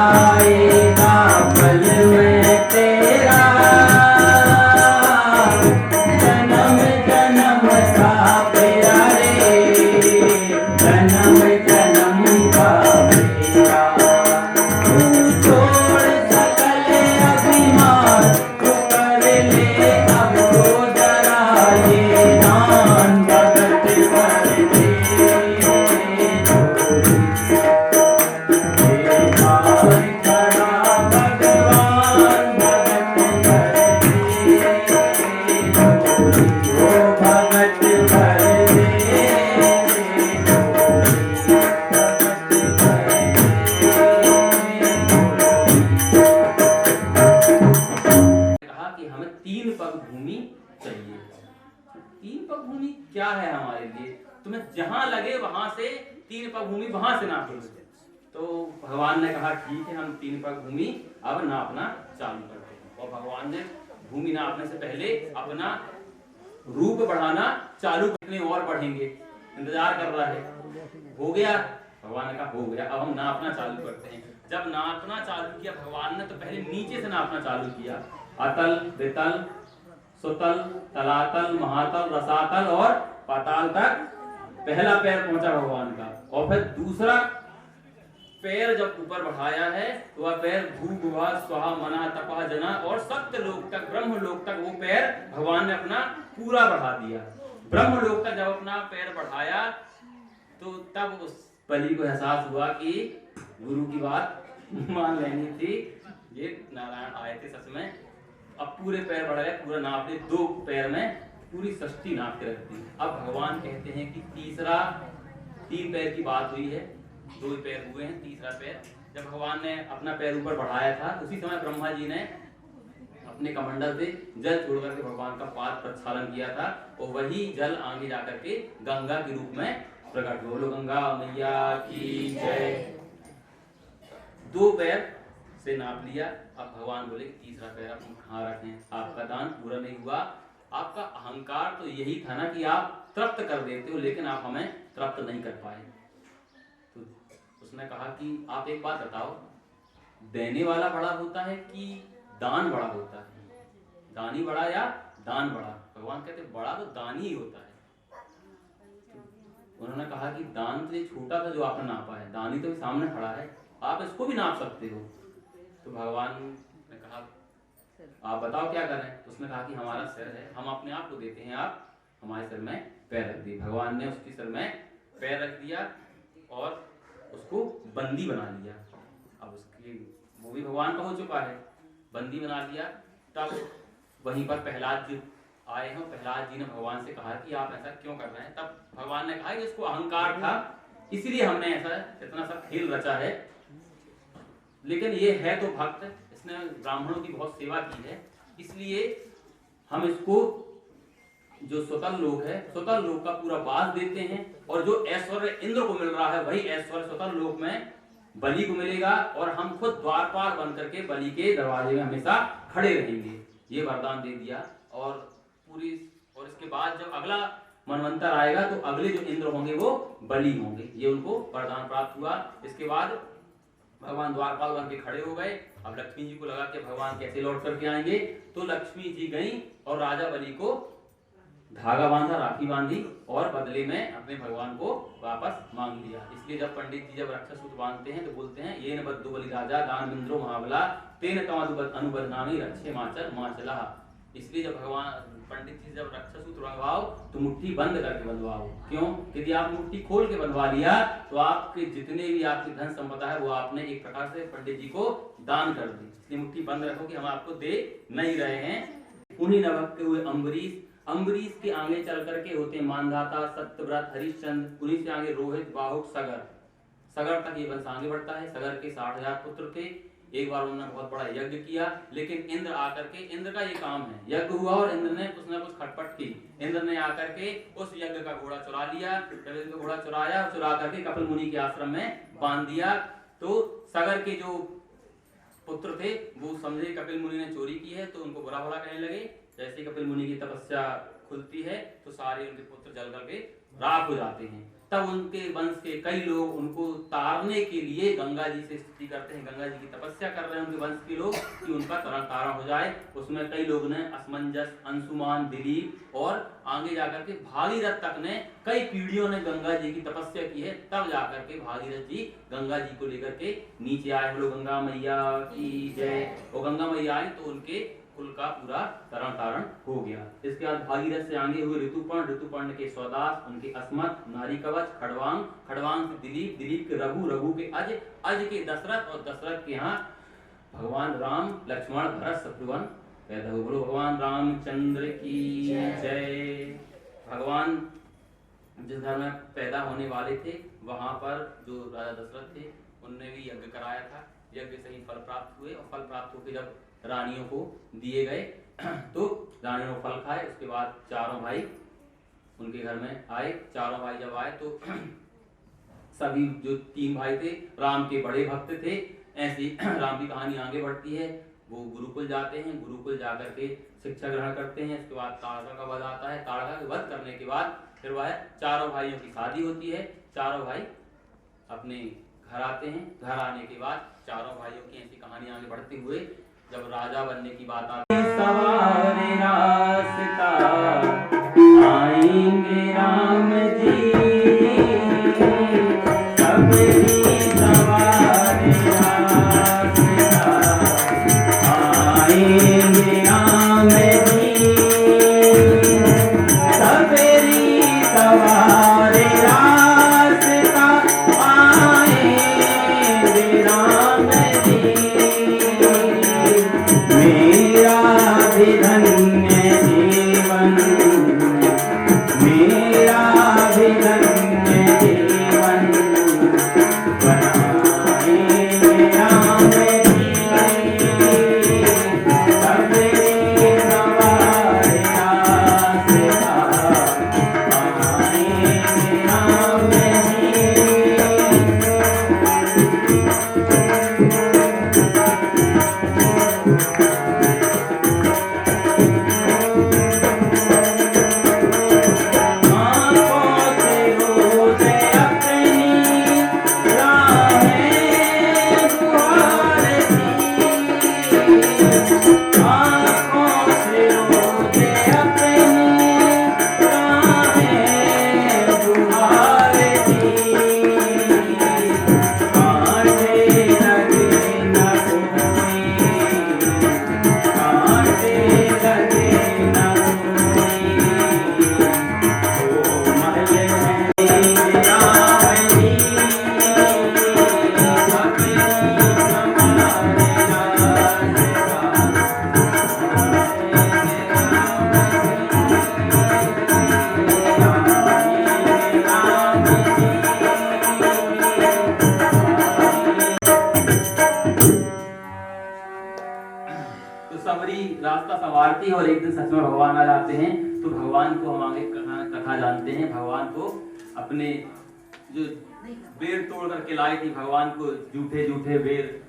आएगा पल में तेरा, जन्म जन्म का प्यारे, जन्म जन्म का प्यारा। तू छोड़ सकल अभिमान, तू कर ले अब तो जरा ये दान, भगत कर दे क्या है हमारे लिए, तुम्हें जहां लगे वहां से 3 पग भूमि वहां से नाप लो। तो भगवान ने कहा ठीक है, हम 3 पग भूमि अब नापना चालू करते हैं। और भगवान ने भूमि नापने से पहले अपना रूप बढ़ाना चालू करने और बढ़ेंगे, इंतजार कर रहा है। हो गया, भगवान ने कहा हो गया, अब हम नापना चालू करते हैं। जब नापना चालू किया भगवान ने तो पहले नीचे से नापना चालू किया, अतल वितल सुतल तलातल महातल रसातल और पाताल तक पहला पैर पहुंचा भगवान का। और फिर दूसरा पैर जब ऊपर बढ़ाया है तो वह पैर भू भुवा स्वाहा मना तपा जना और सत्य लोक तक, ब्रह्म लोक तक वो पैर भगवान ने अपना पूरा बढ़ा दिया। ब्रह्म लोक तक जब अपना पैर बढ़ाया तो तब उस बलि को एहसास हुआ कि गुरु की बात मान लेनी थी, ये नारायण आए थे सच में। अब पूरे पैर बढ़ा गए, पूरा नाप ले, 2 पैर में पूरी षष्ठी नाप के रख दी। अब भगवान कहते हैं कि 3 पैर की बात हुई है, 2 पैर हुए हैं, तीसरा पैर जब भगवान ने अपना पैर ऊपर बढ़ाया था उसी समय ब्रह्मा जी ने अपने कमंडल से जल छोड़ करके भगवान का पाद प्रक्षालन किया था और वही जल आगे जाकर के गंगा के रूप में प्रकट हुआ। बोलो गंगा मैया की जय। 2 पैर से नाप लिया। अब भगवान बोले कि तीसरा पैर आप कहाँ रखें, आपका दान पूरा नहीं हुआ। आपका अहंकार तो यही था ना कि आप तृप्त कर देते हो, लेकिन आप हमें तृप्त नहीं कर पाए। तो उसने कहा कि आप एक बात बताओ, देने वाला बड़ा होता है कि दान बड़ा होता है, दानी बड़ा या दान बड़ा? भगवान कहते बड़ा तो दान ही होता है। तो उन्होंने कहा कि दान तो छोटा था जो आपने नापा है, दानी तो सामने खड़ा है, आप इसको भी नाप सकते हो। तो भगवान ने कहा आप बताओ क्या करें? उसने कहा कि हमारा सिर है, हम अपने आप को देते हैं, आप हमारे सिर में पैर रख दिए। भगवान ने उसके सिर में पैर रख दिया और उसको बंदी बना लिया। अब उसकी वो भी भगवान का हो चुका है, बंदी बना लिया। तब वहीं पर प्रहलाद जी आए हैं, प्रहलाद जी ने भगवान से कहा कि आप ऐसा क्यों कर रहे हैं? तब भगवान ने कहा कि इसको अहंकार था, इसलिए हमने ऐसा इतना सा खेल रचा है, लेकिन ये है तो भक्त, इसने ब्राह्मणों की बहुत सेवा की है, इसलिए हम इसको जो स्वतल लोक है, स्वतल लोक का पूरा वास देते हैं। और जो ऐश्वर्य इंद्र को मिल रहा है वही ऐश्वर्य स्वतल लोक में बलि को मिलेगा और हम खुद द्वारपाल बन करके बलि के दरवाजे में हमेशा खड़े रहेंगे। ये वरदान दे दिया। और इसके बाद जब अगला मनवंतर आएगा तो अगले जो इंद्र होंगे वो बलि होंगे, ये उनको वरदान प्राप्त हुआ। इसके बाद भगवान द्वारपाल बन के खड़े हो गए। अब लक्ष्मी जी को लगा कि भगवान कैसे लौट करके आएंगे, तो लक्ष्मी जी गई और राजा बलि को धागा बांधा, राखी बांधी और बदले में अपने भगवान को वापस मांग लिया। इसलिए जब पंडित जी जब रक्षा सूत्र बांधते हैं तो बोलते हैं ये न बद्दो बलि राजा दान बिंद्रो महाबला तेन तम अनुबदनामी रक्षे माचल माचला। इसलिए जब भगवान पंडित जी जब रक्षा सूत्र बंधवाओ तो मुट्ठी बंद करके बंधवाओ। क्यों? यदि आप मुट्ठी खोल के बंधवा लिया तो आपके जितने भी आपकी धन संपदा है वो आपने एक प्रकार से पंडित जी को दान कर दी। इसलिए मुट्ठी बंद रखो कि हम आपको दे नहीं रहे हैं। उन्हीं न भक्त हुए अम्बरीश, अम्बरीश के आगे चल करके होते मानधाता सत्यव्रत हरिश्चंद्र, उन्हीं से आगे रोहित बाहुक सगर, सगर तक ये वंश आगे बढ़ता है। सगर के 60,000 पुत्र थे। एक बार उन्होंने बहुत बड़ा यज्ञ किया, लेकिन इंद्र आकर के, इंद्र का ये काम है, यज्ञ हुआ और इंद्र ने कुछ न कुछ खटपट की। इंद्र ने आकर के उस यज्ञ का घोड़ा चुरा लिया। जब घोड़ा चुराया, चुरा करके कपिल मुनि के आश्रम में बांध दिया। तो सगर के जो पुत्र थे वो समझे कपिल मुनि ने चोरी की है, तो उनको बुरा भला कहने लगे। जैसे कपिल मुनि की तपस्या खुलती है तो सारे उनके पुत्र जल करके राख हो जाते हैं। तब उनके वंश के कई लोग उनको तारने के लिए गंगा जी से स्तुति करते हैं, गंगा जी की तपस्या कर रहे हैं उनके वंश के लोग कि उनका तरण तारण हो जाए। उसमें कई लोग ने असमंजस, अंशुमान, दिलीप और आगे जाकर के भागीरथ तक ने कई पीढ़ियों ने गंगा जी की तपस्या की है, तब जाकर के भागीरथ जी गंगा जी को लेकर के नीचे आए। हम लोग गंगा मैया की जय। और गंगा मैया आए तो उनके कुल का पूरा तरण तारण हो गया। इसके बाद भागीरथ से आगे हुए ऋतुपर्ण, ऋतुपर्ण के स्वदास, उनके अस्मत, नारी कवच, खड़वांग, खड़वांग से दिलीप, दिलीप के रघु, रघु के अज, अज के दशरथ और दशरथ के यहाँ भगवान राम, लक्ष्मण, भरत, शत्रुघ्न पैदा हुए। बोलो भगवान रामचंद्र की जय। भगवान जिस घर में पैदा होने वाले थे वहां पर जो राजा दशरथ थे उनने भी यज्ञ कराया था। यज्ञ से ही फल प्राप्त हुए और फल प्राप्त होकर जब रानियों को दिए गए तो रानियों ने फल खाए। उसके बाद चारों भाई उनके घर में आए। चारों भाई जब आए तो सभी जो 3 भाई थे राम के बड़े भक्त थे। ऐसी राम की कहानी आगे बढ़ती है। वो गुरुकुल जाते हैं, गुरुकुल जाकर के शिक्षा ग्रहण करते हैं। इसके बाद ताड़का का वध आता है। ताड़का के वध करने के बाद फिर वह चारों भाइयों की शादी होती है। चारों भाई अपने घर आते हैं। घर आने के बाद चारों भाइयों की ऐसी कहानी आगे बढ़ते हुए जब राजा बनने की बात आती है, सवारे रास्ता आएंगे राम जी, सबरी सवारे रास्ता आएंगे राम जी, सबरी सवारे रास्ता आएंगे राम जी, मेरा भी धन्य जीवन, मेरा भी धन्य जीवन बनाएंगे राम जी, सबरी सवारे रास्ता आएंगे राम जी। रास्ता संवारती है और एक दिन सच में भगवान आ जाते हैं। तो भगवान को हम आगे कथा जानते हैं। भगवान को अपने जो बेर तोड़ करके लाए थी, भगवान को झूठे झूठे बेर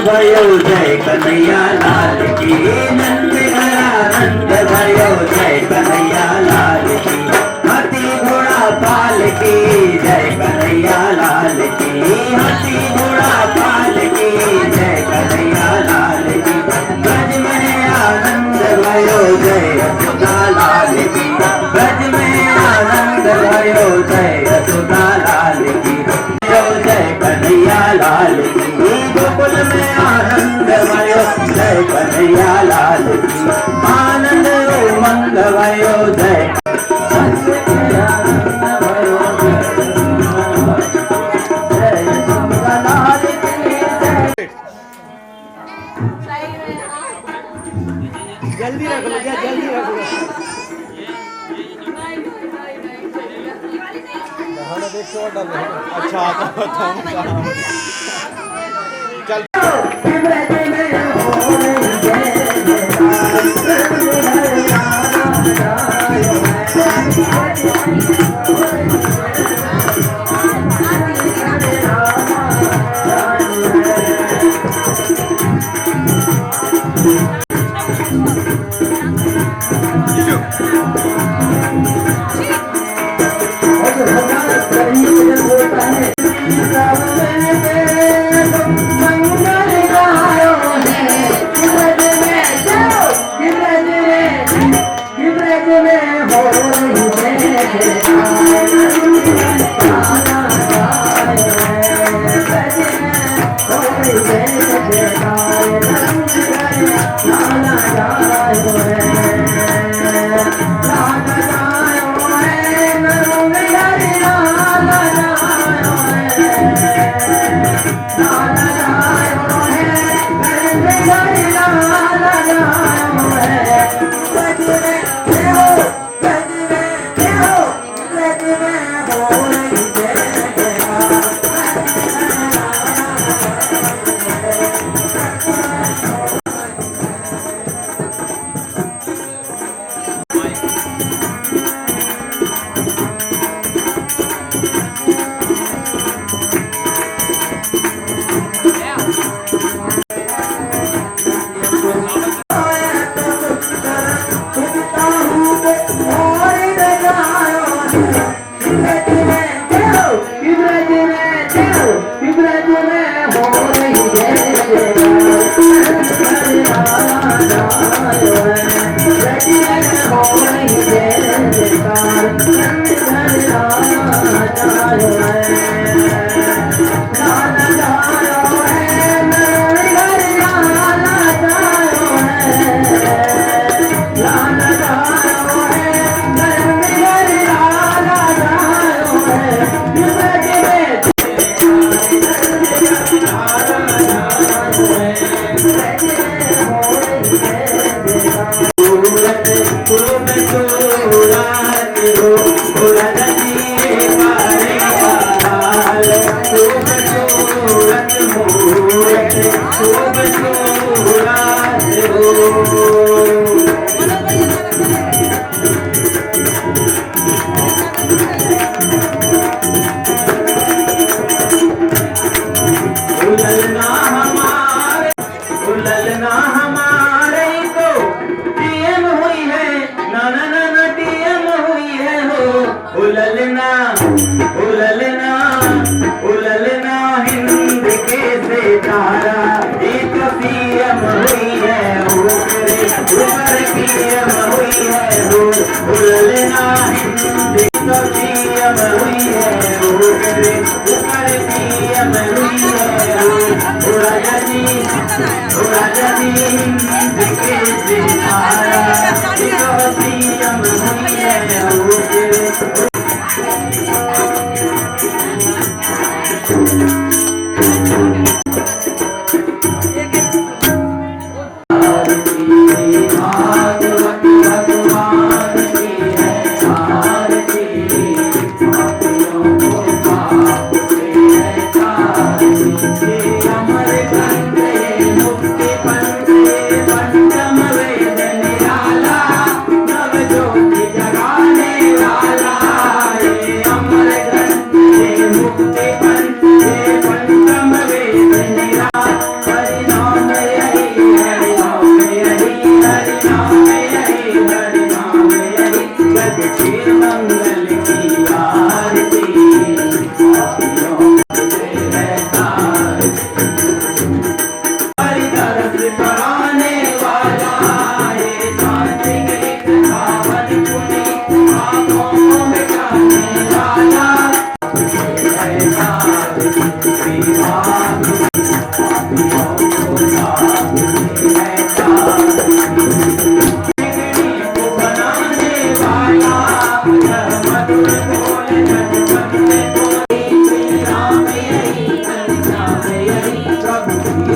भयो जय कन्हैया लाल की, नंद घरा नंद भयो जय कन्हैया लाल की, हाथी घोड़ा पाल की जय कन्हैया लाल की, हाथी घोड़ा पाल की जय कन्हैया लाल की, ब्रज में आनंद भयो जय यशोदा लाल की, ब्रज में आनंद भयो जय यशोदा लाल की, जय कन्हैया लाल की, गोकुल में आनंद भयो जय कन्हैया लाल की, आनंद उमंग भयो जय जल्दी रख लो, जल्दी रख लो। अच्छा चल अमर कंदे मुक्ति पंथे पंचम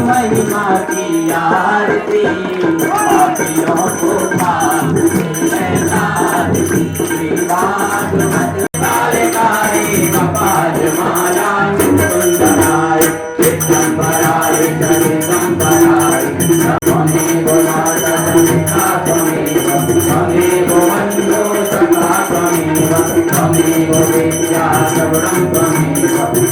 महिमा की आरती पापियों को पाप से तारती काले काले कपाल माला सुंदराय चिदंबराय जगदंबराय त्वमेव माता पिता त्वमेव वन्दो सखा त्वमेव विद्या सर्वं त्वमेव